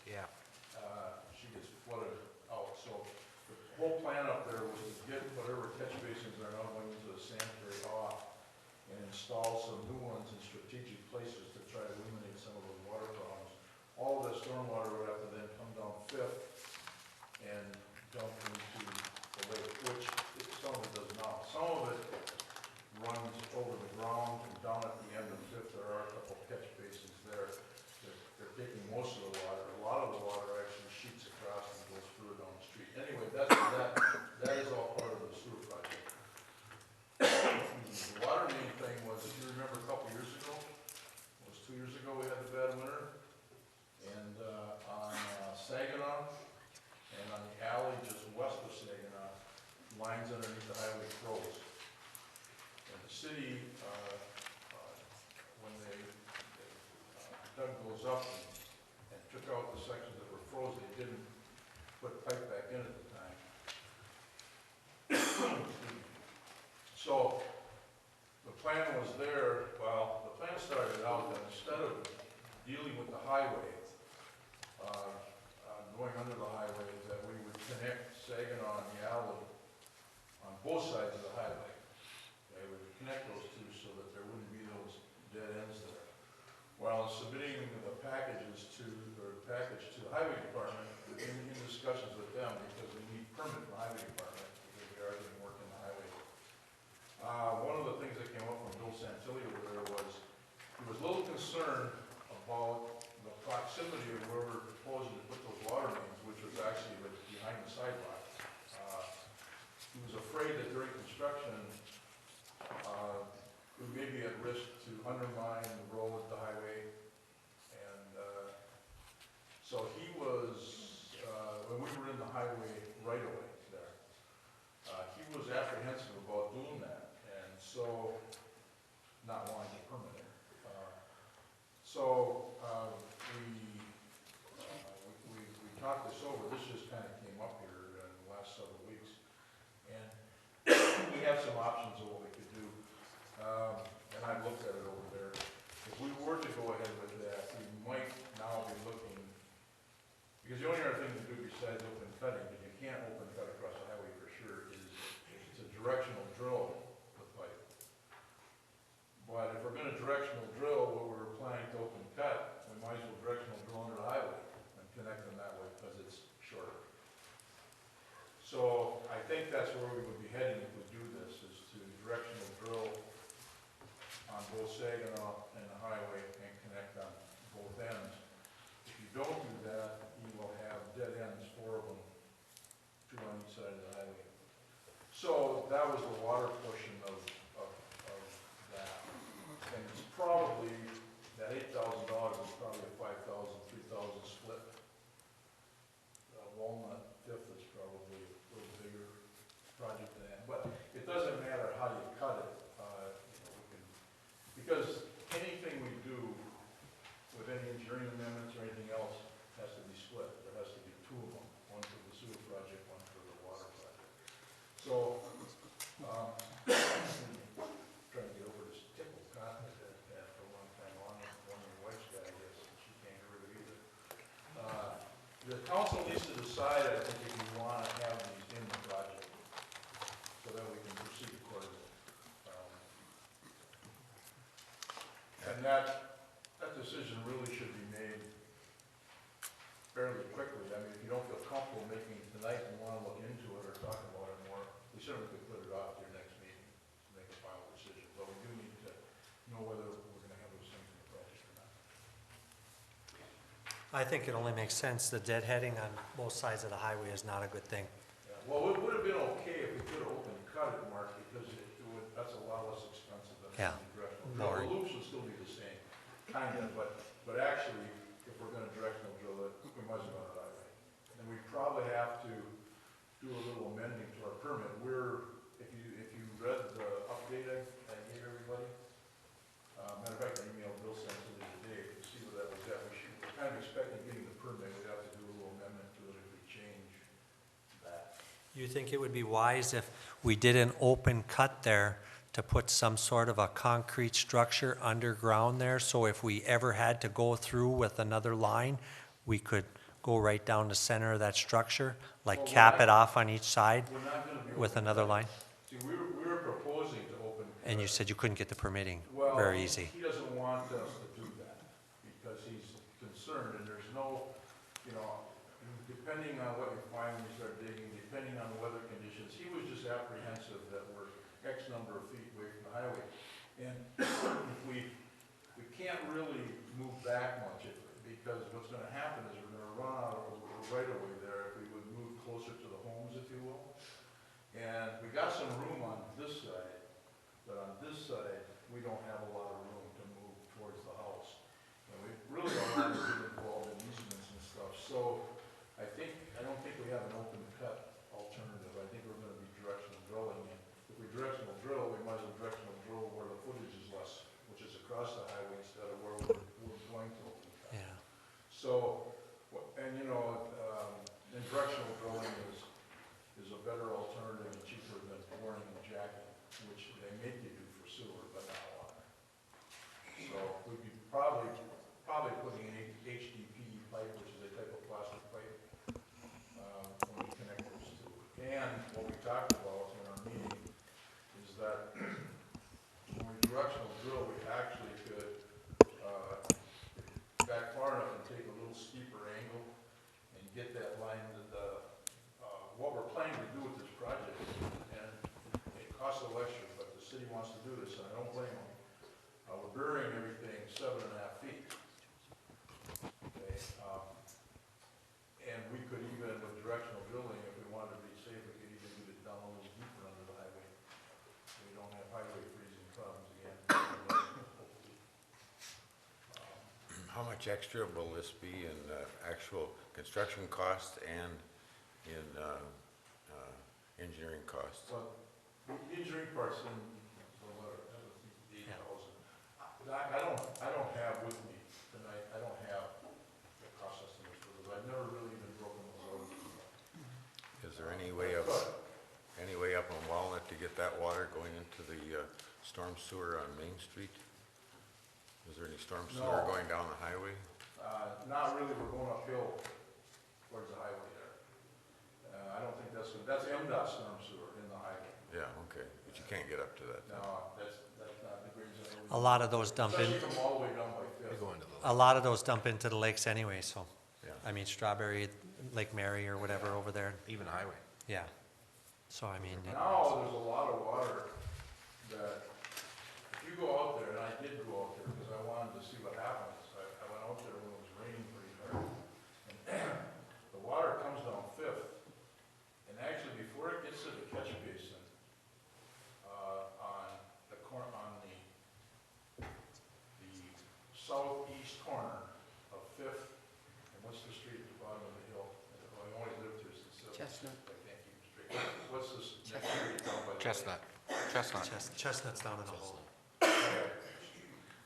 Yeah. She gets flooded out. So the whole plan up there was to get whatever catch basins are now going into the sanitary off and install some new ones in strategic places to try to eliminate some of those water problems. All of that stormwater would have to then come down Fifth and dump into the lake, which some of it does now. Some of it runs over the ground and down at the end of Fifth. There are a couple catch basins there. They're taking most of the water. A lot of the water actually sheets across and goes further down the street. Anyway, that is all part of the sewer project. The water main thing was, if you remember a couple years ago, it was 2 years ago, we had the bad winter. And on Saginaw and on the alley just west of Saginaw, lines underneath the highway froze. And the city, when they dug those up and took out the sections that were frozen, they didn't put pipe back in at the time. So the plan was there, well, the plan started out that instead of dealing with the highway, going under the highway, that we would connect Saginaw and the alley on both sides of the highway. Okay, we would connect those two so that there wouldn't be those dead ends there. Well, in submitting the packages to, or package to the highway department, in discussions with them, because we need permit from the highway department, because we are doing work in the highway. One of the things that came up from Bill Santilli over there was, he was a little concerned about the proximity of where we're proposing to put those water mains, which was actually behind the sidewalk. He was afraid that during construction, we may be at risk to undermine the road, the highway, and so he was highway right away there. He was apprehensive about doing that, and so, not wanting to permit it. We talked this over, this just kind of came up here in the last several weeks, and we have some options of what we could do, and I looked at it over there. If we were to go ahead with that, we might now be looking, because the only other thing to do besides open cutting, because you can't open cut across the highway for sure, is it's a directional drill with pipe. But if we're gonna directional drill what we're planning to open cut, we might as well directional drill under the highway and connect them that way, because it's shorter. So I think that's where we would be heading if we do this, is to directional drill on both Saginaw and the highway and connect on both ends. If you don't do that, you will have dead ends, 4 of them, 2 on each side of the highway. So that was the water portion of that. And it's probably, that $8,000 is probably a 5,000, 3,000 split. Walnut Fifth is probably a little bigger project than that, but it doesn't matter how you cut it, we can, because anything we do with any engineering amendments or anything else has to be split. There has to be 2 of them, one for the sewer project, one for the water project. So, trying to get over this tickle cotton that I've had for a long time, one of your wife's got, I guess, and she can't get rid of it either. The council needs to decide, I think, if you want to have these in the project, so that we can proceed accordingly. And that decision really should be made fairly quickly. I mean, if you don't feel comfortable making it tonight and want to look into it or talk about it more, we certainly could put it off to your next meeting to make a final decision. But we do need to know whether we're going to have those things in the project or not. I think it only makes sense. The deadheading on both sides of the highway is not a good thing. Yeah, well, it would have been okay if we could have open cut it, Mark, because that's a lot less expensive than Yeah. the directional drill. More. The loops would still be the same, kind of, but actually, if we're gonna directional drill it, we might as well go to the highway. And we probably have to do a little amending to our permit. If you read the update I gave everybody, matter of fact, I emailed Bill sent it to today to see where that was at. We're kind of expecting getting the permit, we'd have to do a little amendment to it if we change that. You think it would be wise if we did an open cut there to put some sort of a concrete structure underground there, so if we ever had to go through with another line, we could go right down the center of that structure, like Well, cap it off on each side We're not gonna be with open another cut. line? See, we were proposing to open. And you cut. said you couldn't get the permitting Well, very easy. he doesn't want us to do that, because he's concerned, and there's no, depending on what you find when you start digging, depending on weather conditions, he was just apprehensive that we're X number of feet away from the highway. And if we can't really move back much, because what's gonna happen is we're gonna run out of the right of way there if we would move closer to the homes, if you will. And we got some room on this side, but on this side, we don't have a lot of room to move towards the house. And we really don't want to get involved in easements and stuff. So I don't think we have an open cut alternative. I think we're gonna be directional drilling. And if we directional drill, we might as well directional drill where the footage is less, which is across the highway instead of where we're going to open cut. Yeah. So, and and directional drilling is a better alternative and cheaper than boring and jacking, which they make you do for sewer, but not water. So we'd be probably putting in HDPE pipe, which is a type of plastic pipe, when we connect those two. And what we talked about in our meeting is that when we directional drill, we actually could back far enough and take a little steeper angle and get that line to what we're planning to do with this project. And it costs a little extra, but the city wants to do this, and I don't blame them. We're burying everything 7.5 feet. Okay, and we could even, with directional drilling, if we wanted to be safe, we could even get it down a little deeper under the highway. So we don't have highway freezing problems again. How much extra will this be in actual construction costs and in engineering costs. Well, the engineering part's in the letter, that was the 8,000. I don't have with me tonight, I don't have the cost estimates for those. I've never really even broken the road. Is there any way up on Walnut to get that water going into the storm sewer on Main Street? Is there any storm sewer No. going down the highway? Not really, we're going uphill towards the highway there. I don't think that's MDOT storm sewer in the highway. Yeah, okay, but you can't get up to that. No, that's not the grades that A lot of those dump in, Especially from all the way down by Fifth. a lot of those dump into the lakes anyway, so. Yeah. I mean, Strawberry, Lake Mary or whatever over there, Even highway. yeah. So I mean, Now, there's a lot of water that, if you go out there, and I did go out there because I wanted to see what happens. I went out there when it was raining pretty hard. And the water comes down Fifth, and actually before it gets to the catch basin, on the southeast corner of Fifth, and what's the street at the bottom of the hill? I only lived here since '76. Chestnut. I can't keep it straight. What's this next street down by the lake? Chestnut. Chestnut's down in the hole.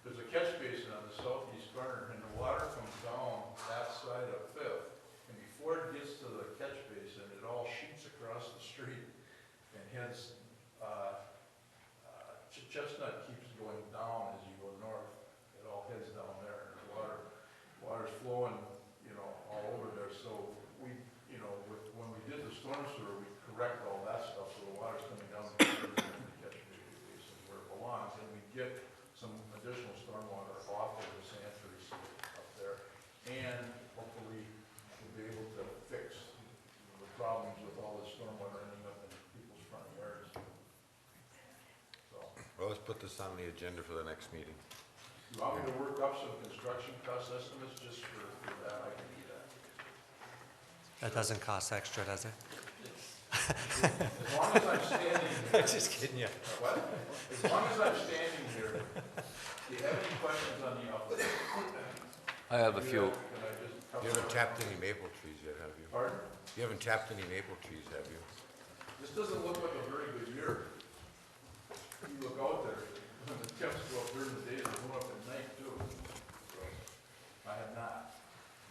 There's a catch basin on the southeast corner, and the water comes down that side of Fifth, and before it gets to the catch basin, it all shoots across the street and heads, Chestnut keeps going down as you go north. It all heads down there, and the water's flowing, all over there. So we, when we did the storm sewer, we correct all that stuff, so the water's coming down the catch basin where it belongs, and we get some additional stormwater off of the sanitary sewer up there, and hopefully we'll be able to fix the problems with all this stormwater ending up in people's front yards. So, Well, let's put this on the agenda for the next meeting. you want me to work up some construction cost estimates just for that, I can do that. That doesn't cost extra, does it? As long as I'm standing here. Just kidding you. What? As long as I'm standing here, do you have any questions on the update? I have a few. Can I just cover You haven't it? tapped any maple trees yet, have you? Pardon? You haven't tapped any maple trees, have you? This doesn't look like a very good year. You look out there, when the temps go up during the day, they go up at night too. So, I have not.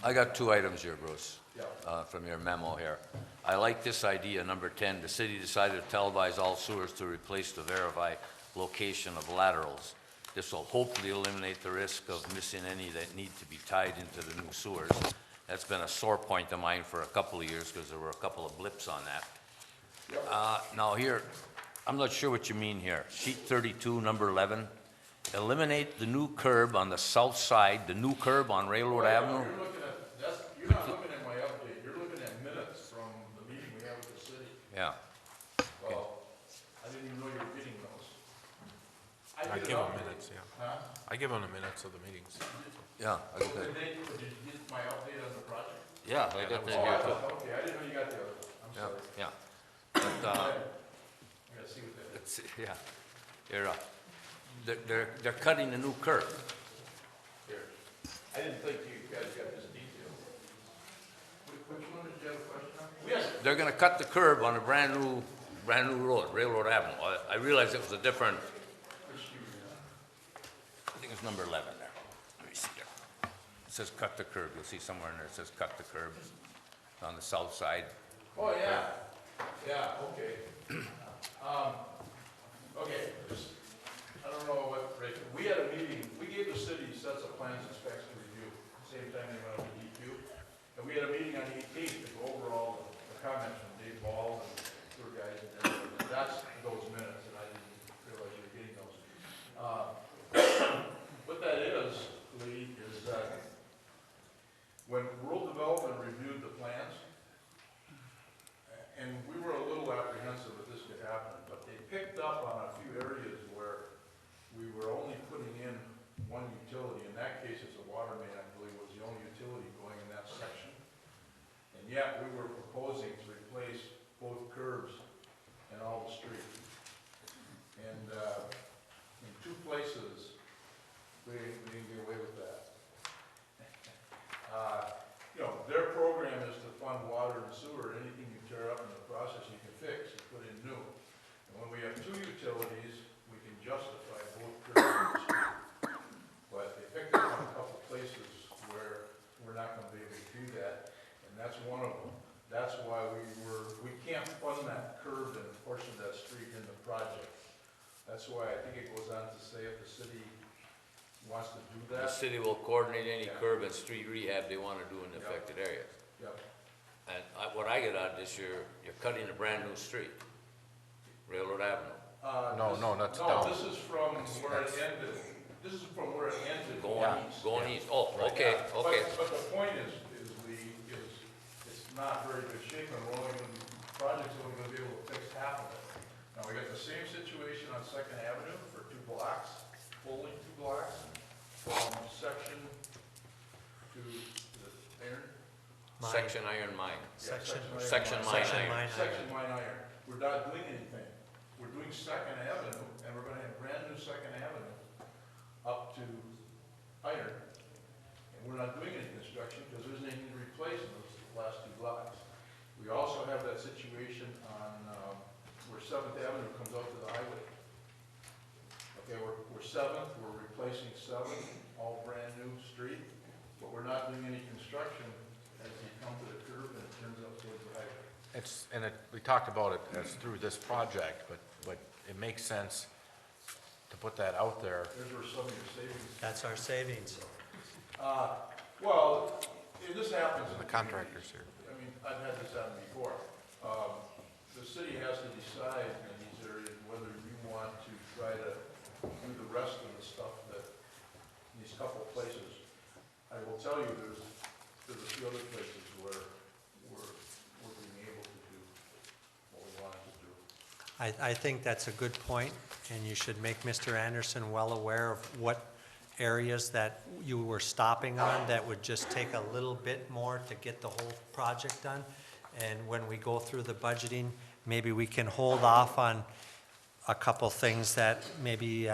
I got two items here, Bruce. Yeah. From your memo here. I like this idea, number 10, the city decided to televise all sewers to replace the verify location of laterals. This will hopefully eliminate the risk of missing any that need to be tied into the new sewers. That's been a sore point of mine for a couple of years because there were a couple of blips on that. Now here, I'm not sure what you mean here. Sheet 32, number 11, eliminate the new curb on the south side, the new curb on Railroad Avenue. You're looking at, you're not looking at my update, you're looking at minutes from the meeting we had with the city. Yeah. Well, I didn't even know you were getting those. I did give an them update. minutes, yeah. Huh? I give them the minutes of the meetings. Yeah, Did you get my update on the project? yeah, I got that Oh, here too. okay, I didn't know you got the other one, I'm Yeah, sorry. yeah. But, I gotta see what that is. yeah, they're cutting a new curb. Here. I didn't think you guys got this detail. Which one did you have a question on? Yes. They're gonna cut the curb on a brand new road, Railroad Avenue. I realized it was a different, I think it's number 11 there. Let me see there. It says cut the curb. You'll see somewhere in there it says cut the curb. It's on the south side. Oh, yeah, yeah, okay. Okay, just, I don't know what, Rick, we had a meeting, we gave the city sets of plans and specs to review, same time they went up to DQ. And we had a meeting on the 18th to go over all the comments from Dave Ball and tour guys and everything. And that's those minutes, and I didn't realize you were getting those. What that is, Lee, is that when rural development reviewed the plans, and we were a little apprehensive that this could happen, but they picked up on a few areas where we were only putting in one utility. In that case, it's a water main, I believe, was the only utility going in that section. And yet, we were proposing to replace both curbs and all the street. And in two places, we didn't get away with that. Their program is to fund water and sewer, anything wants to do The that. city will coordinate any curb and street rehab they want to do in the affected areas. Yep. And what I get out of this, you're cutting a brand-new street, Railroad Avenue, No, that's No, down. this is from where it ended. This is from where it ended. going east. Oh, okay, Yeah. okay. But the point is it's not very good shape, and we're only gonna, project's only gonna be able to fix half of it. Now, we got the same situation on Second Avenue for 2 blocks, fully 2 blocks, from section to the iron. Section iron mine. Section Section mine Section iron. mine Section mine iron. We're not doing anything. We're doing Second Avenue, and we're gonna have brand new Second Avenue up to iron. And we're not doing any construction because there isn't anything to replace in those last 2 blocks. We also have that situation on, where Seventh Avenue comes out to the highway. Okay, we're Seventh, we're replacing Seventh, all brand new street, but we're not doing any construction as you come to the curve and it turns out towards the highway. We talked about it as through this project, but it makes sense to put that out there. There's where some of your savings. That's our savings. Well, this happens. in The contractors here. I mean, I've had this happen before. The city has to decide in these areas whether you want to try to do the rest of the stuff that, in these couple places. I will tell you, there's a few other places where we're being able to do what we wanted to do. I think that's a good point, and you should make Mr. Anderson well aware of what areas that you were stopping on that would just take a little bit more to get the whole project done. And when we go through the budgeting, maybe we can hold off on a couple things that maybe,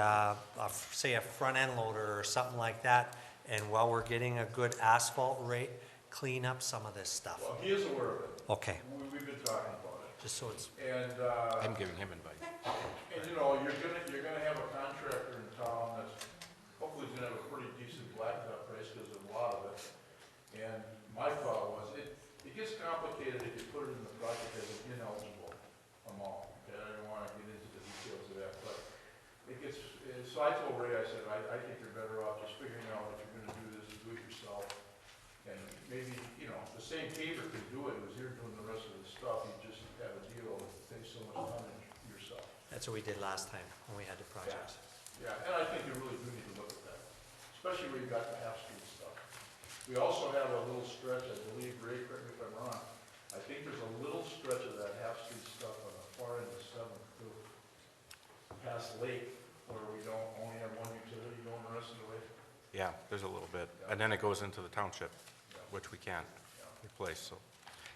say a front end loader or something like that. And while we're getting a good asphalt rate, clean up some of this stuff. Well, he is aware of it. Okay, We've been talking about it. just so it's, And, I'm giving him advice. and you know, you're gonna have a contractor in town that's hopefully gonna have a pretty decent blacktop price because of a lot of it. And my thought was, it gets complicated if you put it in the project as an ineligible amount. Okay, I don't wanna get into the details of that, but it gets, so I told Ray, I said, I think you're better off just figuring out if you're gonna do this, do it yourself. And maybe, you know, the same paper could do it, as you're doing the rest of the stuff, you just have a deal that takes so much tonnage yourself. that's what we did last time when we had the projects. Yeah, and I think you really do need to look at that, especially where you got the half-street stuff. We also have a little stretch, I believe, Ray, correct me if I'm wrong, I think there's a little stretch of that half-street stuff on the far end of Seventh too, past Lake, where we don't only have one utility going the rest of the way. Yeah, there's a little bit. And then it goes into the township, which we can't replace, so.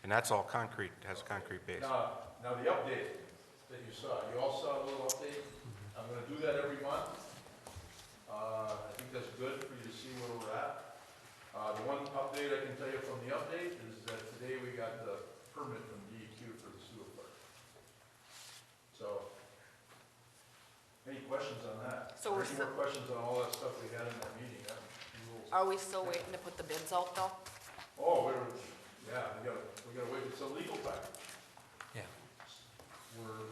And that's all concrete, has a concrete base. Now the update that you saw, you all saw a little update? I'm gonna do that every month. I think that's good for you to see where we're at. The one update I can tell you from the update is that today we got the permit from DEQ for the sewer park. So, any questions on that? So we're Any more questions on all that stuff we had in our meeting? Are we still waiting to put the bids out though? Oh, we gotta wait, it's a legal time. Yeah.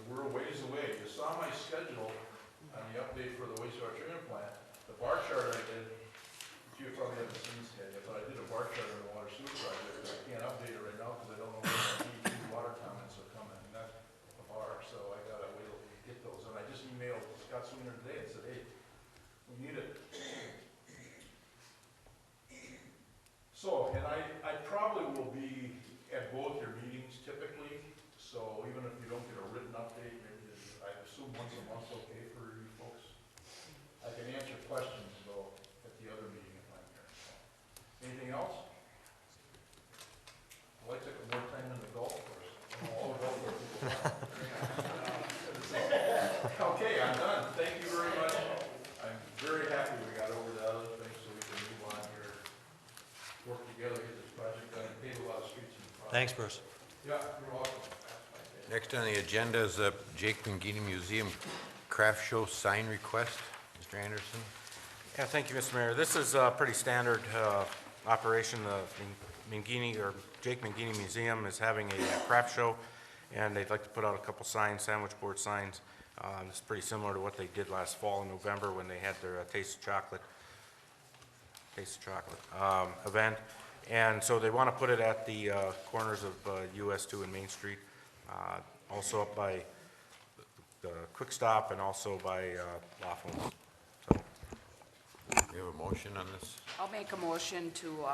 We're a ways away. You saw my schedule on the update for the wastewater treatment plant. The bar chart I did, you probably haven't seen this yet, but I did a bar chart on the water sewer project. I can't update it right now because I don't know when the DEQ water comments are coming, and that's a bar, so I gotta wait till we get those. And I just emailed Scott Sweeney today and said, hey, we need it. So, and I probably will be at both your meetings typically, so even if you don't get a written update, maybe I assume once a month's okay for you folks. I can answer questions though at the other meeting if I'm here. Anything else? Well, I took more time than the golf course. All the golf course people want. Okay, I'm done. Thank you very much. I'm very happy we got over the other things so we can move on here, work together, get this project done, and pave a lot of streets in the project. Thanks, Bruce. Yeah, you're welcome. Next on the agenda is the Jake Mangini Museum Craft Show sign request. Mr. Anderson? Yeah, thank you, Mr. Mayor. This is a pretty standard operation. The Mangini, or Jake Mangini Museum is having a craft show, and they'd like to put out a couple signs, sandwich board signs. It's pretty similar to what they did last fall in November when they had their Taste of Chocolate Taste of Chocolate, event. And so they want to put it at the corners of US 2 and Main Street, also up by the Quick Stop and also by Laughlin. So, We have a motion on this? I'll make a motion to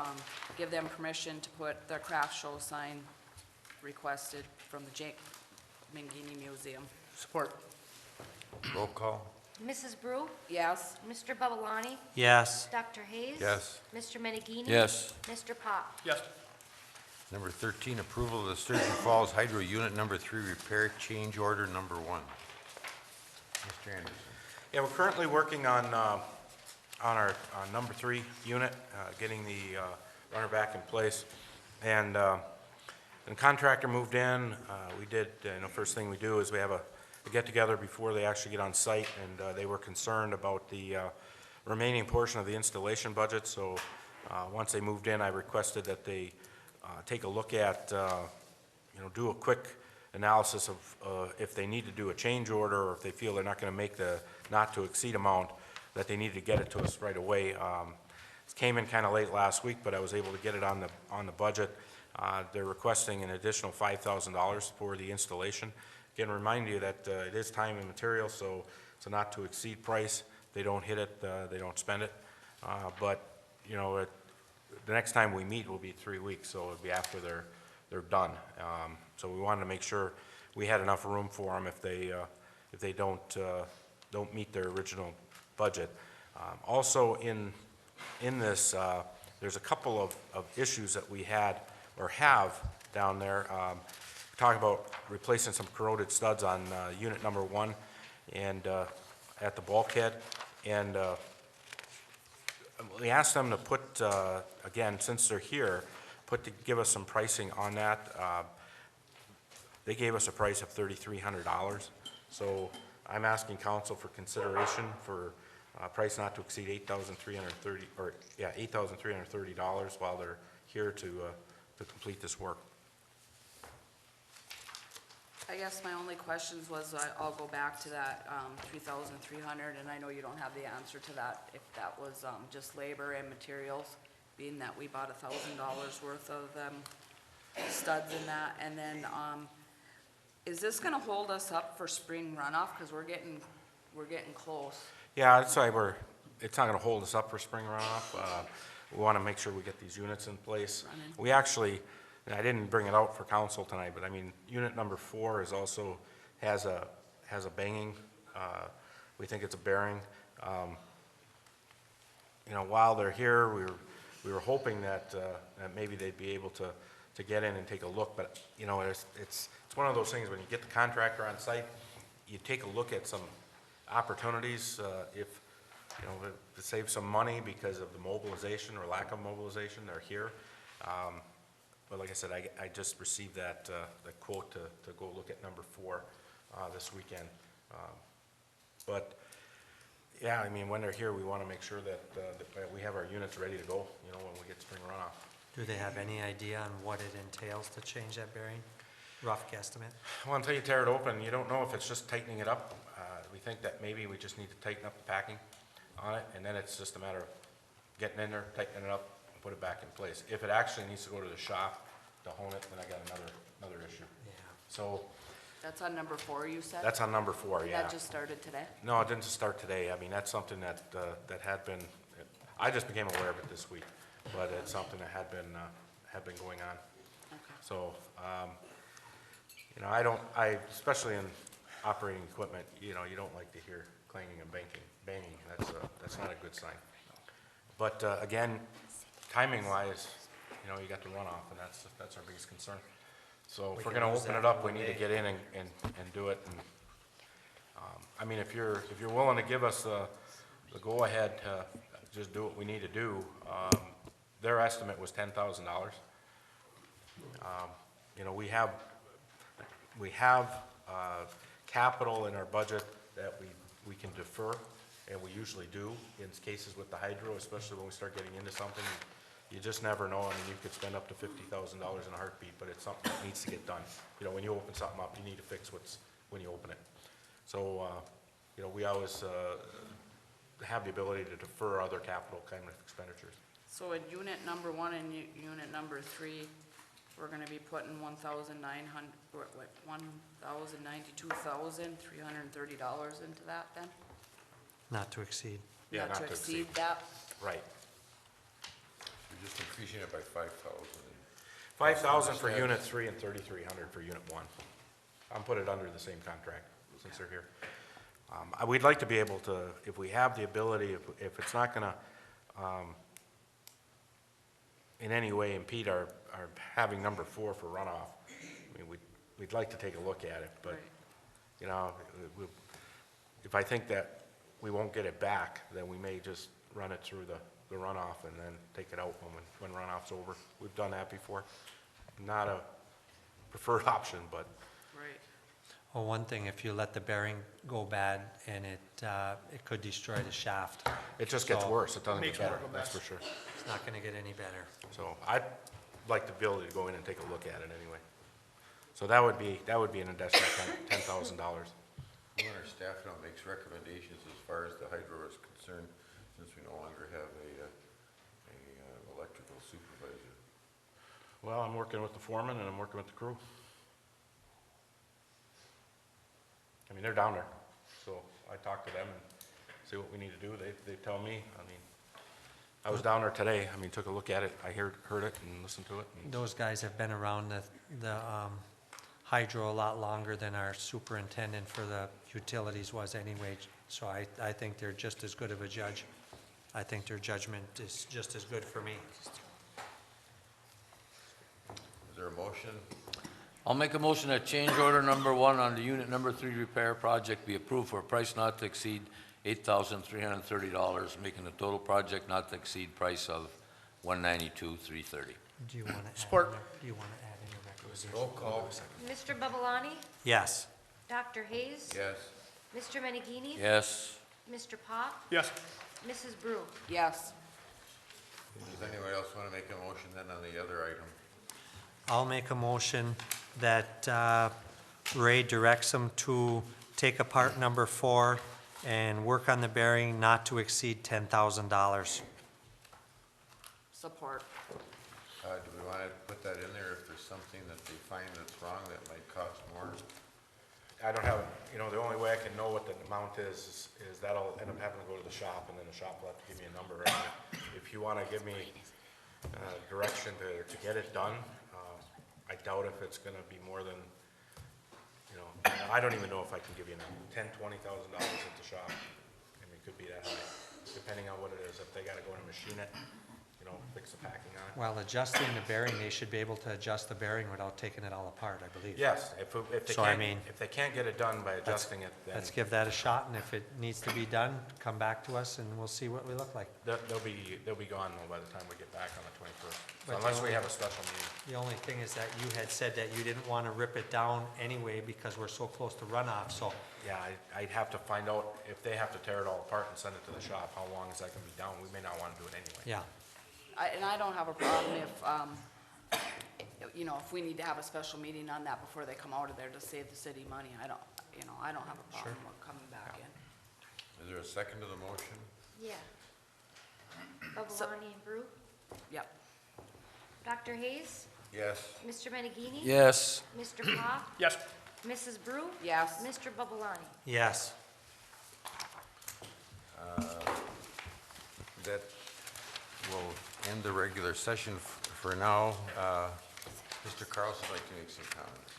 give them permission to put the craft show sign requested from the Jake Mangini Museum. Support. Roll call? Mrs. Brew? Yes? Mr. Babalani? Yes. Dr. Hayes? Yes. Mr. Menegini? Yes. Mr. Pop? Yes. Number 13, approval of the Sturgeon Falls Hydro Unit Number 3 repair change order number 1. Mr. Anderson. yeah, we're currently working on our number 3 unit, getting the runner back in place. And the contractor moved in. We did, first thing we do is we have a get-together before they actually get on site, and they were concerned about the remaining portion of the installation budget. So once they moved in, I requested that they take a look at, do a quick analysis of if they need to do a change order, or if they feel they're not going to make the not-to-exceed amount, that they need to get it to us right away. It came in kind of late last week, but I was able to get it on the budget. They're requesting an additional $5,000 for the installation. Again, remind you that it is time and material, so it's a not-to-exceed price. If they don't hit it, they don't spend it. But, the next time we meet will be 3 weeks, so it'll be after they're done. So we wanted to make sure we had enough room for them if they don't meet their original budget. Also in this, there's a couple of issues that we had or have down there. Talking about replacing some corroded studs on unit number 1 and at the bulkhead. And we asked them to put, again, since they're here, give us some pricing on that. They gave us a price of $3,300. So I'm asking council for consideration for price not to exceed $8,330 while they're here to complete this work. I guess my only questions was, I'll go back to that 3,300, and I know you don't have the answer to that, if that was just labor and materials, being that we bought $1,000 worth of studs in that. And then, is this gonna hold us up for spring runoff? Because we're getting close. Yeah, that's why it's not gonna hold us up for spring runoff. We wanna make sure we get these units in place. Running. We actually, and I didn't bring it out for council tonight, but I mean, unit number 4 is also, has a banging, we think it's a bearing. While they're here, we were hoping that maybe they'd be able to get in and take a look, but, it's one of those things, when you get the contractor on site, you take a look at some opportunities, if, to save some money because of the mobilization or lack of mobilization, they're here. But like I said, I just received that quote to go look at number 4 this weekend. But yeah, I mean, when they're here, we want to make sure that we have our units ready to go, when we get spring runoff. Do they have any idea on what it entails to change that bearing? Rough guesstimate? Well, until you tear it open, you don't know if it's just tightening it up. We think that maybe we just need to tighten up the packing on it, and then it's just a matter of getting in there, tightening it up, and put it back in place. If it actually needs to go to the shop to hone it, then I got another issue. Yeah. So That's on number 4, you said? that's on number 4, yeah. That just started today? No, it didn't start today. I mean, that's something that had been, I just became aware of it this week, but it's something that had been going on. Okay. So, especially in operating equipment, you don't like to hear clanging and banging. That's not a good sign. But, again, timing-wise, you got the runoff, and that's our biggest concern. So if we're gonna open it up, we need to get in and do it. And, I mean, if you're willing to give us the go-ahead to just do what we need to do, their estimate was $10,000. We have capital in our budget that we can defer, and we usually do in cases with the hydro, especially when we start getting into something. You just never know. I mean, you could spend up to $50,000 in a heartbeat, but it's something that needs to get done. When you open something up, you need to fix when you open it. So, we always have the ability to defer other capital kind of expenditures. So in unit number 1 and unit number 3, we're gonna be putting $1,092,330 into that then? Not to exceed. Yeah, Not to exceed that? Right. You're just increasing it by 5,000. 5,000 for unit 3 and 3,300 for unit 1. I'm put it under the same contract since they're here. We'd like to be able to, if we have the ability, if it's not gonna, in any way impede our having number 4 for runoff, I mean, we'd like to take a look at it, but, Right. you know, if I think that we won't get it back, then we may just run it through the runoff and then take it out when runoff's over. We've done that before. Not a preferred option, but Right. Well, one thing, if you let the bearing go bad and it could destroy the shaft. it just gets So, worse. It doesn't get Makes more better, of a that's for mess. sure. It's not gonna get any better. So I'd like the ability to go in and take a look at it anyway. So that would be an additional $10,000. Who on our staff now makes recommendations as far as the hydro is concerned, since we no longer have a electrical supervisor? Well, I'm working with the foreman and I'm working with the crew. I mean, they're down there, so I talk to them and see what we need to do. They tell me, I mean, I was down there today, I mean, took a look at it, I heard it and listened to it. And Those guys have been around the hydro a lot longer than our superintendent for the utilities was anyway, so I think they're just as good of a judge. I think their judgment is just as good for me. Is there a motion? I'll make a motion that change order number 1 on the unit number 3 repair project be approved for a price not to exceed $8,330, making the total project not to exceed price of $192,330. Do you want to add? Support. Do you want to add any recommendations? Roll call. Mr. Babalani? Yes. Dr. Hayes? Yes. Mr. Menegini? Yes. Mr. Pop? Yes. Mrs. Brew? Yes. Does anyone else want to make a motion then on the other item? I'll make a motion that Ray directs them to take apart number 4 and work on the bearing not to exceed $10,000. Support. Do we want to put that in there if there's something that they find that's wrong that might cost more? I don't have, you know, the only way I can know what the amount is that'll end up having to go to the shop and then the shop will have to give me a number. And if you want to give me direction to get it done, I doubt if it's gonna be more than, you know, I don't even know if I can give you $10,000, $20,000 at the shop. I mean, it could be that high, depending on what it is. If they gotta go and machine it, you know, fix the packing on it. While adjusting the bearing, they should be able to adjust the bearing without taking it all apart, I believe. Yes, if they So, I can't, mean, if they can't get it done by adjusting it, then Let's give that a shot, and if it needs to be done, come back to us and we'll see what we look like. they'll be gone though by the time we get back on the 21st. So But unless the we only- have a special meeting. The only thing is that you had said that you didn't want to rip it down anyway because we're so close to runoff, so Yeah, I'd have to find out if they have to tear it all apart and send it to the shop, how long is that gonna be down? We may not wanna do it anyway. yeah. And I don't have a problem if, you know, if we need to have a special meeting on that before they come out of there to save the city money. I don't have a problem with coming back in. Is there a second to the motion? Yeah. Babalani and Brew? Yep. Dr. Hayes? Yes. Mr. Menegini? Yes. Mr. Pop? Yes. Mrs. Brew? Yes. Mr. Babalani? Yes. That will end the regular session for now. Mr. Carlson would like to make some comments.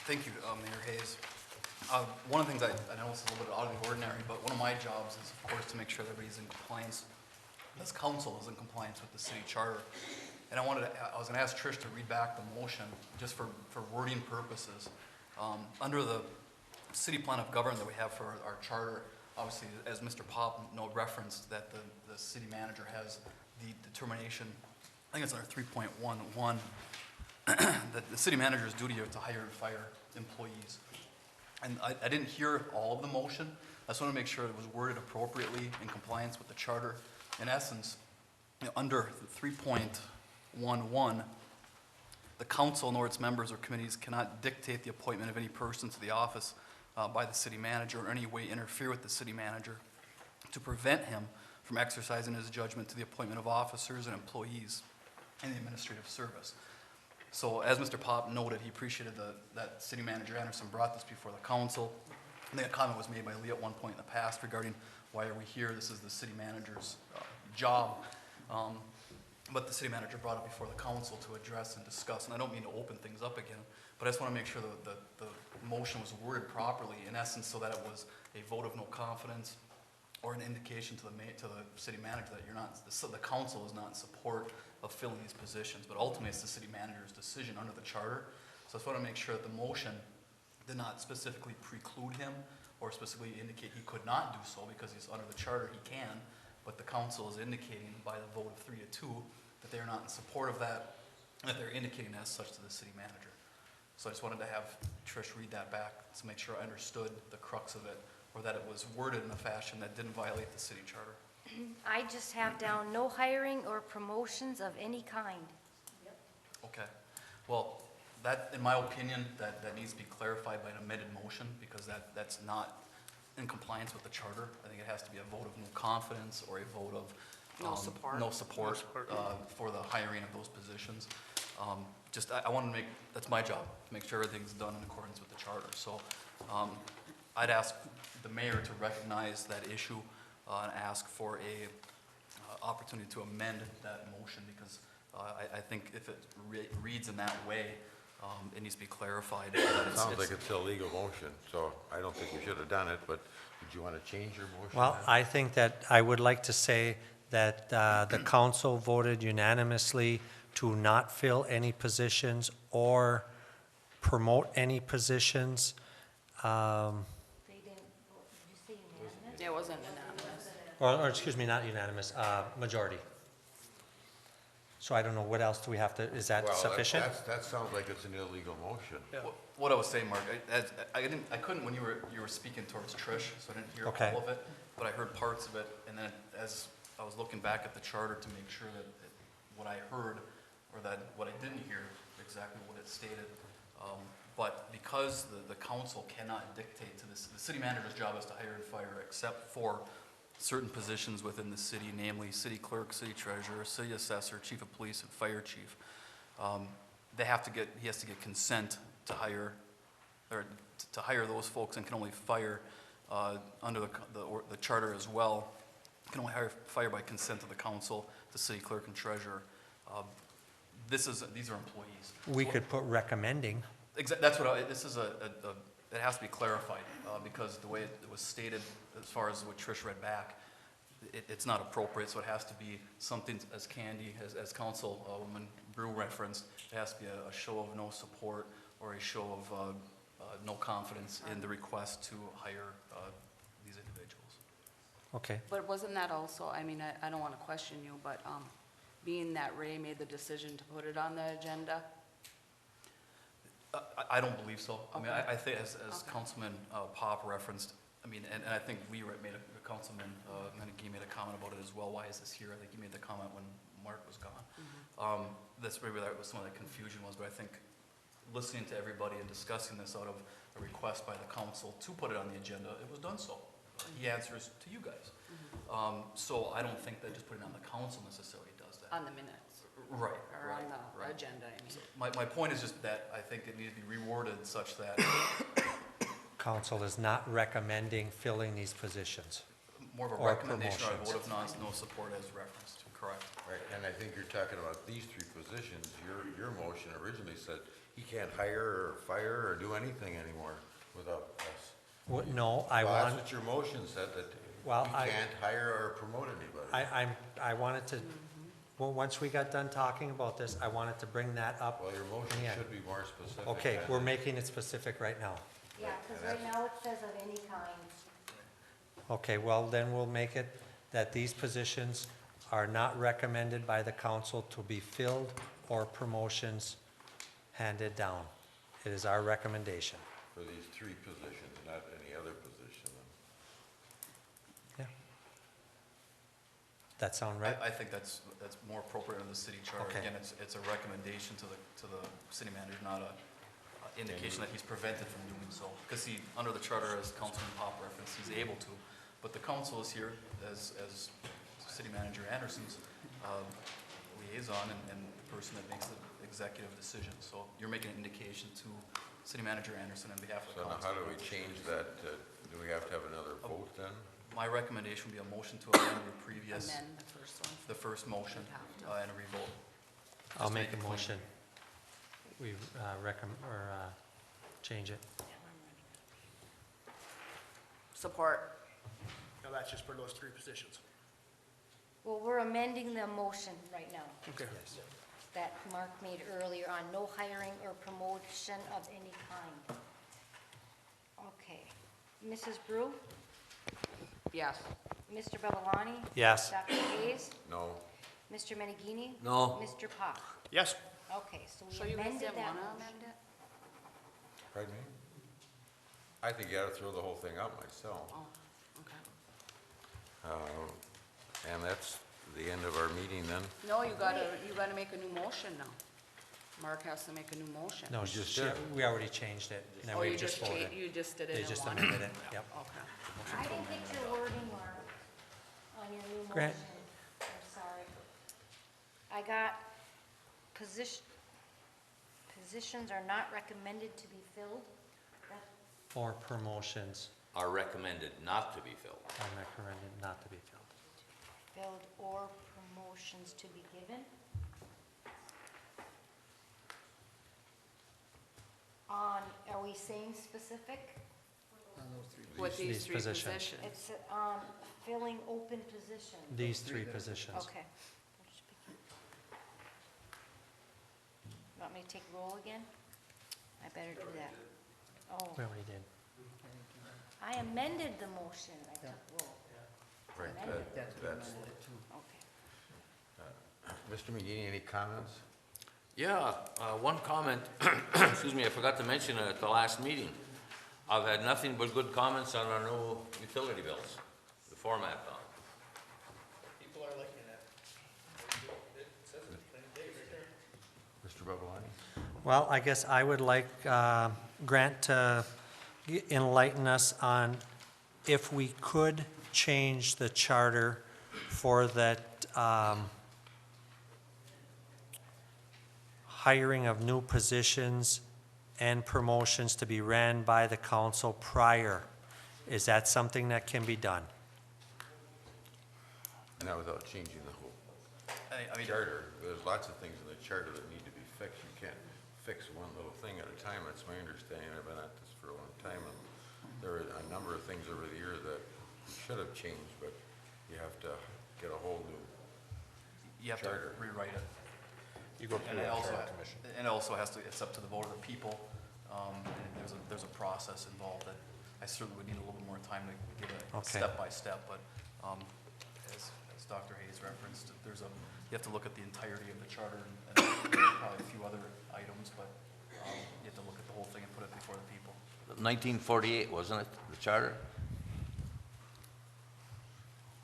Thank you, Mayor Hayes. One of the things I know is a little bit out of the ordinary, but one of my jobs is, of course, to make sure that everybody's in compliance. This council is in compliance with the city charter. And I was gonna ask Trish to read back the motion, just for wording purposes. Under the city plan of government that we have for our charter, obviously, as Mr. Pop referenced, that the city manager has the determination, I think it's under 3.11, that the city manager's duty to hire and fire employees. And I didn't hear all of the motion. I just want to make sure it was worded appropriately in compliance with the charter. In essence, under 3.11, the council nor its members or committees cannot dictate the appointment of any person to the office by the city manager or in any way interfere with the city manager to prevent him from exercising his judgment to the appointment of officers and employees in the administrative service. So as Mr. Pop noted, he appreciated that City Manager Anderson brought this before the council. I think a comment was made by Lee at one point in the past regarding why are we here? This is the city manager's job. But the city manager brought it before the council to address and discuss, and I don't mean to open things up again, but I just want to make sure that the motion was worded properly, in essence, so that it was a vote of no confidence or an indication to the city manager that the council is not in support of filling these positions, but ultimately it's the city manager's decision under the charter. So I just want to make sure that the motion did not specifically preclude him or specifically indicate he could not do so, because he's under the charter, he can, but the council is indicating by the vote of 3-2 that they're not in support of that, and that they're indicating as such to the city manager. So I just wanted to have Trish read that back to make sure I understood the crux of it, or that it was worded in a fashion that didn't violate the city charter. I just have down no hiring or promotions of any kind. Okay. Well, that, in my opinion, that needs to be clarified by an amended motion, because that's not in compliance with the charter. I think it has to be a vote of no confidence or a vote of No support. no support for the hiring of those positions. I want to make, that's my job, to make sure everything's done in accordance with the charter. So I'd ask the mayor to recognize that issue and ask for a opportunity to amend that motion, because I think if it reads in that way, it needs to be clarified. Sounds like it's a legal motion, so I don't think you should have done it, but did you want to change your motion? Well, I think that I would like to say that the council voted unanimously to not fill any positions or promote any positions. They didn't vote, did you say unanimous? It wasn't unanimous. Or excuse me, not unanimous, majority. So I don't know, what else do we have to, is that Well, sufficient? that sounds like it's an illegal motion. What I was saying, Mark, I couldn't when you were speaking towards Trish, so I didn't hear Okay. all of it, but I heard parts of it, and then as I was looking back at the charter to make sure that what I heard, or that what I didn't hear, exactly what it stated. But because the council cannot dictate to this, the city manager's job is to hire and fire, except for certain positions within the city, namely city clerk, city treasurer, city assessor, chief of police, and fire chief. He has to get consent to hire, or to hire those folks, and can only fire under the charter as well. Can only fire by consent of the council, the city clerk and treasurer. These are employees. We could put recommending. That's what this is it has to be clarified, because the way it was stated, as far as what Trish read back, it's not appropriate, so it has to be something as Candy, as Councilwoman Brew referenced, it has to be a show of no support or a show of no confidence in the request to hire these individuals. Okay. But wasn't that also, I mean, I don't want to question you, but being that Ray made the decision to put it on the agenda? I don't believe so. I mean, Okay. I think as Okay. Councilman Pop referenced, I mean, and I think Lee Councilman Menegee made a comment about it as well. Why is this here? I think he made the comment when Mark was gone. That's maybe that was some of the confusion was, but I think listening to everybody and discussing this out of a request by the council to put it on the agenda, it was done so. He answers to you guys. So I don't think that just putting it on the council necessarily does that. On the minutes, Right. or on the right. agenda, I mean. So my point is just that I think it needs to be reworded such that Council is not recommending filling these positions. more of a Or recommendation or a promotions. vote of no support as referenced, correct? Right, and I think you're talking about these three positions. Your motion originally said he can't hire or fire or do anything anymore without us. No, I Well, want, that's what your motion said, that Well, he I- can't hire or promote anybody. I wanted to, well, once we got done talking about this, I wanted to bring that up. Well, your motion Yeah. should be more specific. Okay, than- we're making it specific right now. Yeah, because right now it says of any kind. Okay, well, then we'll make it that these positions are not recommended by the council to be filled or promotions handed down. It is our recommendation. For these three positions, not any other position. Yeah. That sound right? I think that's more appropriate in the city charter. Okay. Again, it's a recommendation to the city manager, not a indication that he's prevented from doing so. Because under the charter, as Councilman Pop referenced, he's able to. But the council is here, as City Manager Anderson's liaison and the person that makes the executive decision. So you're making an indication to City Manager Anderson on behalf of So the now council. how do we change that? Do we have to have another vote then? My recommendation would be a motion to amend your previous, Amend the first one. the first motion, You'd have to. and a revote. I'll Just make make a it clean. motion. We change it. Support. Now, that's just for those 3 positions. Well, we're amending the motion right now Okay. that Mark made earlier on no hiring or promotion of any kind. Okay. Mrs. Brew? Yes. Mr. Babelani? Yes. Dr. Hayes? No? Mr. Menigini? No. Mr. Pop? Yes. Okay, so So we you guys amended didn't that wanna motion. amend it? Pardon me? I think you ought to throw the whole thing out myself. Oh, okay. And that's the end of our meeting then? No, you gotta make a new motion now. Mark has to make a new motion. No, We just she- did. we already changed it, and then Oh, we you just voted. You just did it They in just one? amended it, yep. Okay. I didn't get your wording, Mark, on your new Grant. motion. I'm sorry. I got positions are not recommended to be filled. That- Or promotions Are recommended not to be filled. are recommended not to be filled. Filled or promotions to be given. Are we saying specific? With these These 3 positions. positions. It's, filling open positions. These 3 positions. Okay. Want me to take roll again? I better do that. Oh, We already did. I amended the motion, I took roll. Right, Amended. that's, Okay. Mr. McGee, any comments? Yeah, one comment, excuse me, I forgot to mention it at the last meeting. I've had nothing but good comments on our new utility bills, the format on. People are liking that. It says it plain Dave right there. Mr. Babelani? Well, I guess I would like Grant to enlighten us on if we could change the charter for that hiring of new positions and promotions to be ran by the council prior. Is that something that can be done? Not without changing the whole I mean, charter. There's lots of things in the charter that need to be fixed. You can't fix one little thing at a time. That's my understanding. I've been at this for a long time, and there are a number of things over the years that should have changed, but you have to get a whole new you have to charter. rewrite it. You go through And it that also, charter commission. and it also has to, it's up to the vote of the people. And there's a process involved that I certainly would need a little more time to give it Okay. step by step, but as Dr. Hayes referenced, you have to look at the entirety of the charter and probably a few other items, but you have to look at the whole thing and put it before the people. 1948, wasn't it, the charter?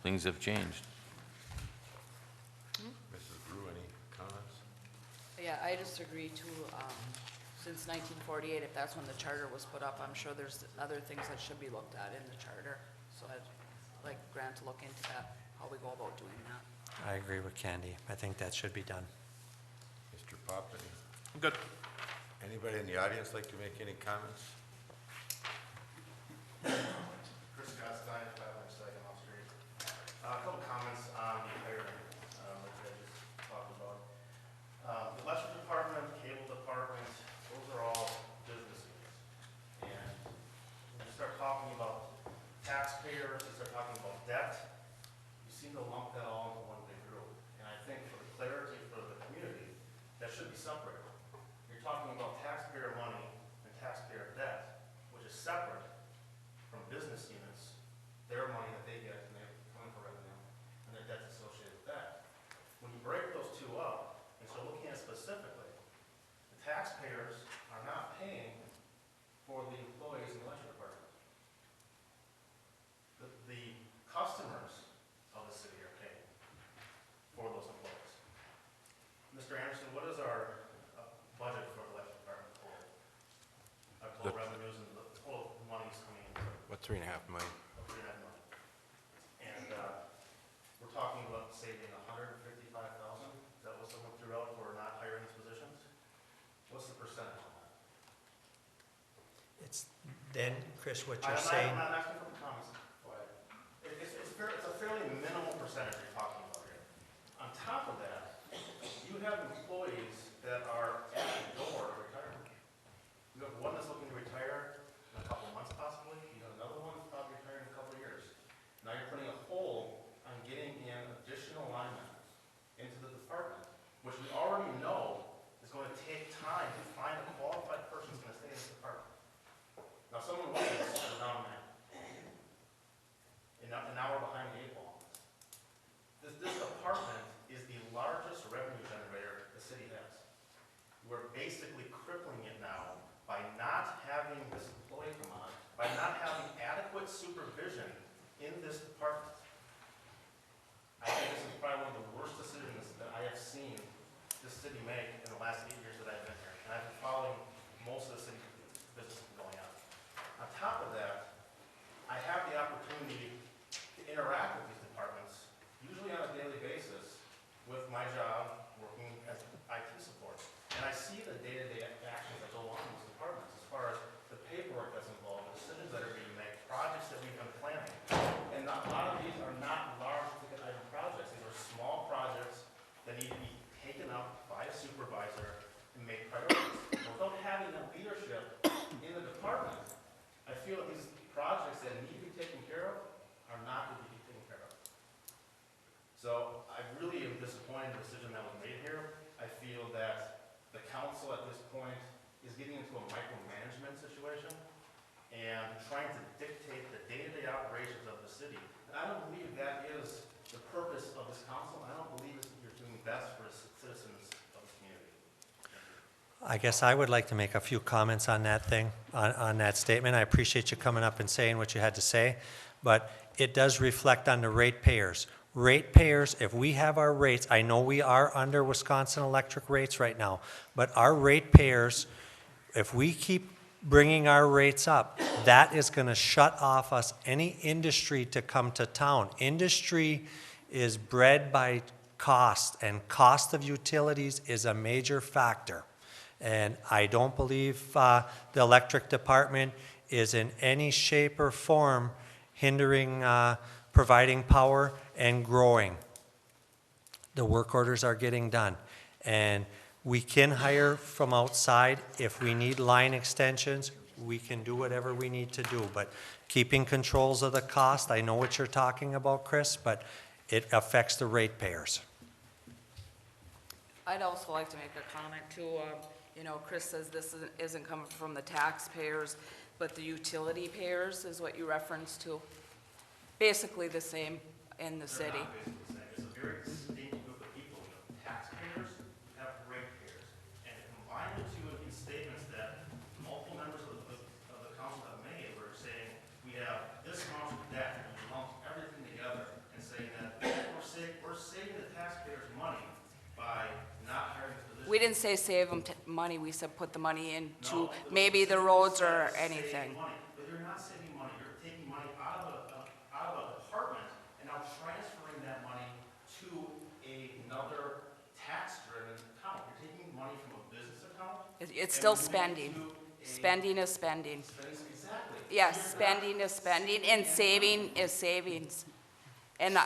Things have changed. Mrs. Brew, any comments? Yeah, I just agree to, since 1948, if that's when the charter was put up, I'm sure there's other things that should be looked at in the charter. So I'd like Grant to look into that, how we go about doing that. I agree with Candy. I think that should be done. Mr. Pop, any? I'm good. Anybody in the audience like to make any comments? Chris Constein, 500 Second Off Street. A couple comments on the hiring, which I just talked about. The electric department, cable department, those are all business units. And when you start talking about taxpayers, you start talking about debt, you seem to lump that all into one big group. And I think for the clarity for the community, that should be separated. You're talking about taxpayer money and taxpayer debt, which is separate from business units, their money that they get and they're coming for revenue, and their debts associated with that. When you break those two up, and so looking at it specifically, the taxpayers are not paying for the employees in the electric department. The customers of the city are paying for those employees. Mr. Anderson, what is our budget for the electric department total? Our total revenues and the total monies coming in? What, 3.5 million? Of $3.5 million. And we're talking about Then, Chris, what I'm you're not- saying, I'm not asking for the comments. Go ahead. It's a fairly minimal percentage you're talking about here. On top of that, you have employees that are at the door of retirement. You have one that's looking to retire in a couple of months possibly, you have another one that's probably retiring in a couple of years. Now you're putting a hole on getting in additional linemen into the department, which we already know is going to take time to find a qualified person who's going to stay in this department. Now, someone leaves, we're down a man. And now we're behind the eight ball. This department is the largest revenue generator the city has. We're basically crippling it now by not having this employee come on, by not having adequate supervision in this department. I think this is probably one of the worst decisions that I have seen this city make in the last 8 years that I've been here. And I've been following most of the city business going on. On top of that, I have the opportunity to interact with these departments, usually on a daily basis, with my job working as IT support. And I see the day-to-day actions that go on in these departments as far as the paperwork that's involved, the decisions that are being made, projects that we've been planning. And a lot of these are not large ticket item projects. These are small projects that need to be taken up by a supervisor and make priorities. Without having that leadership in the department, I feel that these projects that need to be taken care of are not going to be taken care of. So I really am disappointed in the decision that was made here. I feel that the council at this point is getting into a micromanagement situation and trying to dictate the day-to-day operations of the city. And I don't believe that is the purpose of this council. I don't believe that you're doing best for the citizens of this community. I guess I would like to make a few comments on that thing, on that statement. I appreciate you coming up and saying what you had to say, but it does reflect on the ratepayers. Ratepayers, if we have our rates, I know we are under Wisconsin electric rates right now, but our ratepayers, if we keep bringing our rates up, that is going to shut off us any industry to come to town. Industry is bred by cost, and cost of utilities is a major factor. And I don't believe the electric department is in any shape or form hindering providing power and growing. The work orders are getting done. And we can hire from outside. If we need line extensions, we can do whatever we need to do. But keeping controls of the cost, I know what you're talking about, Chris, but it affects the ratepayers. I'd also like to make a comment too. You know, Chris says this isn't coming from the taxpayers, but the utility payers is what you referenced to. Basically the same in the city. They're not basically the same. It's a very distinct group of people. You have taxpayers, you have ratepayers. And combine the two in statements that multiple members of the council have made, where they're saying we have this amount of debt, and we lump everything together and saying that we're saving the taxpayers money by not hiring this position. We didn't say save them money, we said put the money into maybe the roads or anything. Money, but you're not saving money. You're taking money out of a department and now transferring that money to another tax-driven account. You're taking money from a business account. It's still spending. Spending is spending. Exactly. Yes, spending is spending and saving is savings. And,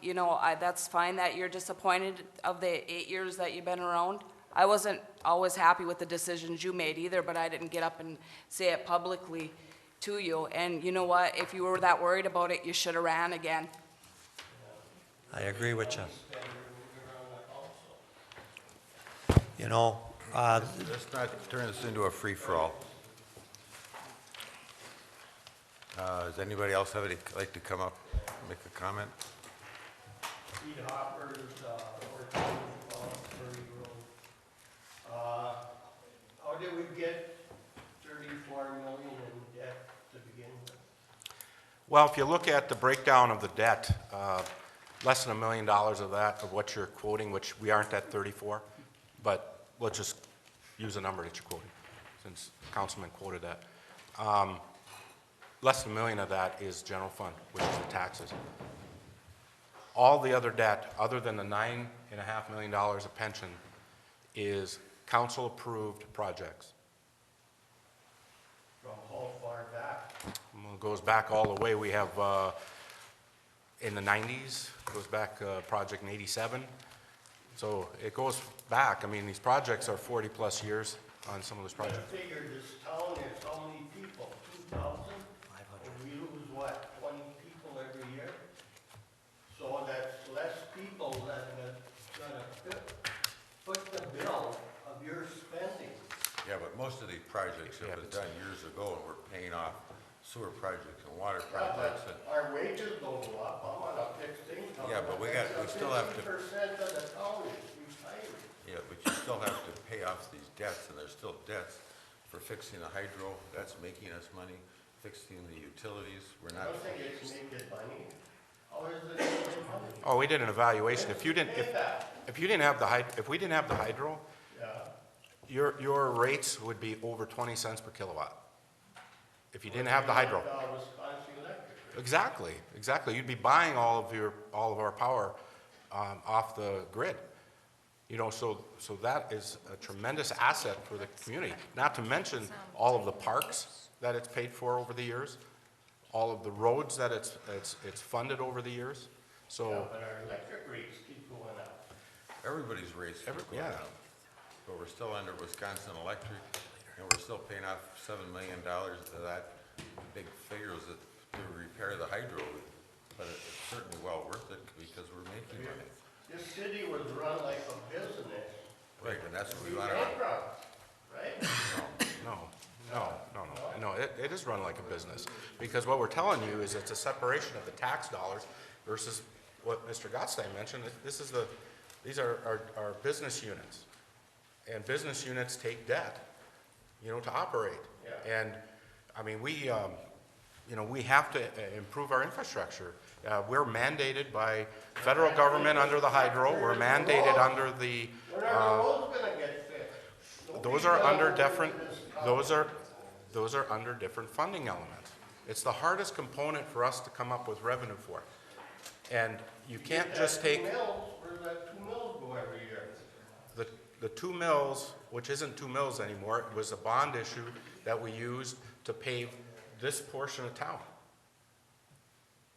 you know, that's fine that you're disappointed of the 8 years that you've been around. I wasn't always happy with the decisions you made either, but I didn't get up and say it publicly to you. And you know what? If you were that worried about it, you should have ran again. I agree with you. You know, Let's not turn this into a free-for-all. Does anybody else like to come up, make a comment? Pete Hopper, Prairie Road. How did we get 34 million in debt to begin with? Well, if you look at the breakdown of the debt, less than $1 million of that, of what you're quoting, which we aren't at 34, but let's just use a number that you're quoting, since Councilman quoted that. Less than $1 million of that is general fund, which is the taxes. All the other debt, other than the $9.5 million of pension, is council-approved projects. From home how far back? Well, it goes back all the way. We have, in the 90s, goes back, project in 87. So it goes back. I mean, these projects are 40-plus years on some of those I projects. figure this town has how many people? 2,000? We lose what, 20 people every year? So that's less people that are gonna put the bill of your spending. Yeah, but most of these projects have been done years ago, and we're paying off sewer projects and water Yeah, projects. but our wages don't go up. I'm on a fixed income. Yeah, but we still have to- 50% of the town is retired. Yeah, but you still have to pay off these debts, and there's still debts for fixing the hydro. That's making us money. Fixing the utilities, we're I not. don't think it's making money. How is it making money? Oh, we did an evaluation. If you didn't, if we didn't have the hydro, Yeah. your rates would be over 20 cents per kilowatt. If you didn't have the hydro. Wisconsin Electric. Exactly. You'd be buying all of our power, off the grid. You know, so that is a tremendous asset for the community. Not to mention all of the parks that it's paid for over the years, all of the roads that it's funded over the years. So, Yeah, but our electric rates keep going up. Everybody's rates keep going yeah. up. But we're still under Wisconsin Electric, and we're still paying off $7 million of that big figures to repair the hydro. But it's certainly well worth it because we're making money. This city was run like a business. Right, and that's what we We want to. bankrupt, right? No, it is run like a business. Because what we're telling you is it's a separation of the tax dollars versus what Mr. Gottstein mentioned. These are our business units. And business units take debt, to operate. Yeah. And, I mean, we have to improve our infrastructure. We're mandated by federal government under the hydro. We're mandated under the, When are the roads gonna get fixed? those are under different, those are under different funding elements. It's the hardest component for us to come up with revenue for. And you can't just take Where's that 2 mills go every year? the 2 mills, which isn't 2 mills anymore. It was a bond issue that we used to pave this portion of town.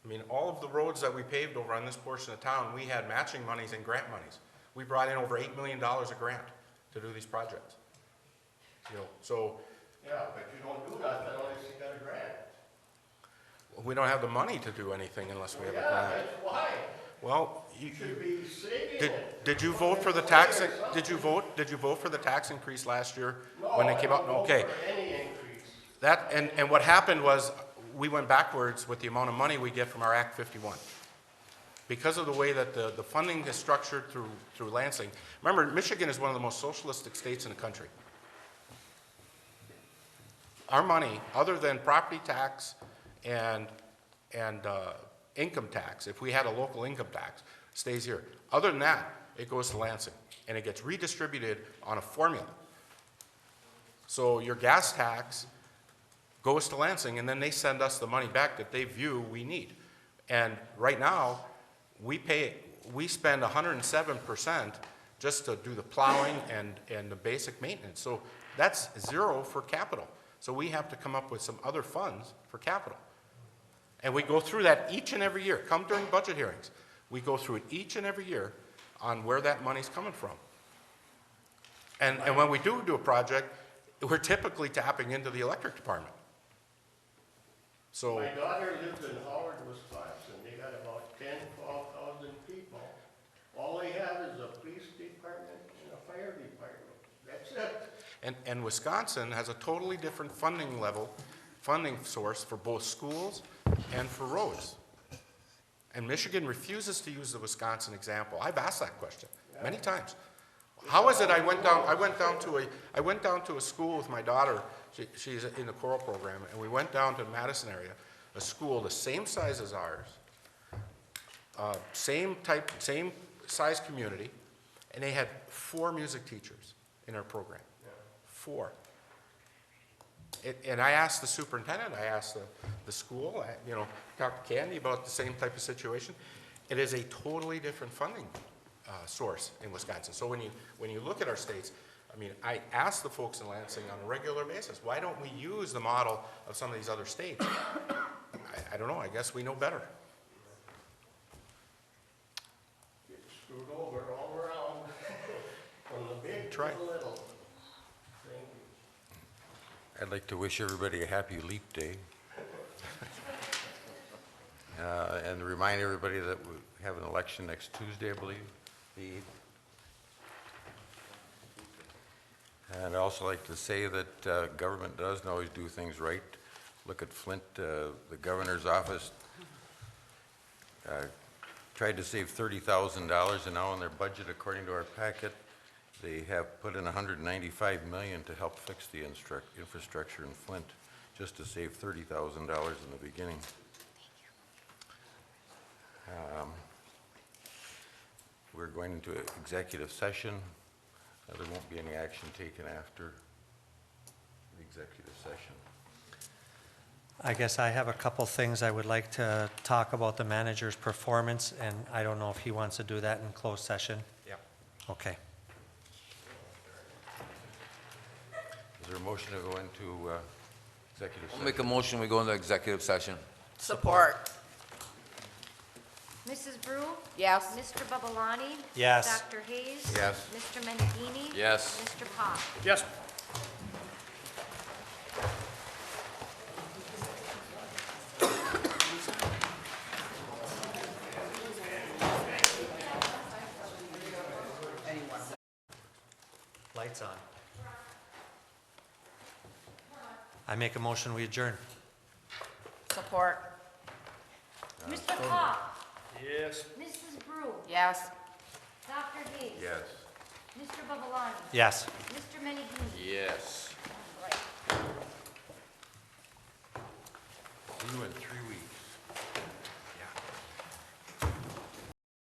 I mean, all of the roads that we paved over on this portion of town, we had matching monies and grant monies. We brought in over $8 million of grant to do these projects. So Yeah, but you don't do nothing unless you got a grant. we don't have the money to do anything unless we have a Yeah, grant. that's why. Well, You should be saving it. did you vote for the tax, did you vote for the tax increase last year when they came out? No, I Okay. don't vote for any increase. That, and what happened was, we went backwards with the amount of money we get from our Act 51. Because of the way that the funding is structured through Lansing. Remember, Michigan is one of the most socialistic states in the country. Our money, other than property tax and income tax, if we had a local income tax, stays here. Other than that, it goes to Lansing, and it gets redistributed on a formula. So your gas tax goes to Lansing, and then they send us the money back that they view we need. And right now, we spend 107% just to do the plowing and the basic maintenance. So that's zero for capital. So we have to come up with some other funds for capital. And we go through that each and every year. Come during budget hearings. We go through it each and every year on where that money's coming from. And when we do a project, we're typically tapping into the electric department. So, My daughter lives in Howard, Wisconsin. They got about 10, 12,000 people. All they have is a police department and a fire department. That's it. and Wisconsin has a totally different funding source for both schools and for roads. And Michigan refuses to use the Wisconsin example. I've asked that question many times. How is it I went down to a school with my daughter, she's in the choral program, and we went down to the Madison area, a school the same size as ours, same size community, and they had 4 music teachers in our program. 4. And I asked the superintendent, I asked the school, talked to Candy about the same type of situation. It is a totally different funding source in Wisconsin. So when you look at our states, I mean, I ask the folks in Lansing on a regular basis, why don't we use the model of some of these other states? I don't know, I guess we know better. Get screwed over all around, from the big to Try. the little. Thank you. I'd like to wish everybody a happy leap day. And remind everybody that we have an election next Tuesday, I believe, the 8th. And I'd also like to say that government doesn't always do things right. Look at Flint, the governor's office tried to save $30,000, and now in their budget, according to our packet, they have put in $195 million to help fix the infrastructure in Flint, just to save $30,000 in the beginning. We're going into executive session. There won't be any action taken after the executive session. I guess I have a couple things I would like to talk about the manager's performance, and I don't know if he wants to do that in closed session. Yeah. Okay. Is there a motion to go into executive I'll session? make a motion, we go into executive session. Support. Mrs. Brew? Yes. Mr. Babalani? Yes. Dr. Hayes? Yes. Mr. Menegini? Yes. Mr. Pop? Yes. Lights on. I make a motion, we adjourn. Support. Mr. Pop? Yes. Mrs. Brew? Yes. Dr. Hayes? Yes. Mr. Babalani? Yes. Mr. Menegini? Yes. Right. See you in 3 weeks.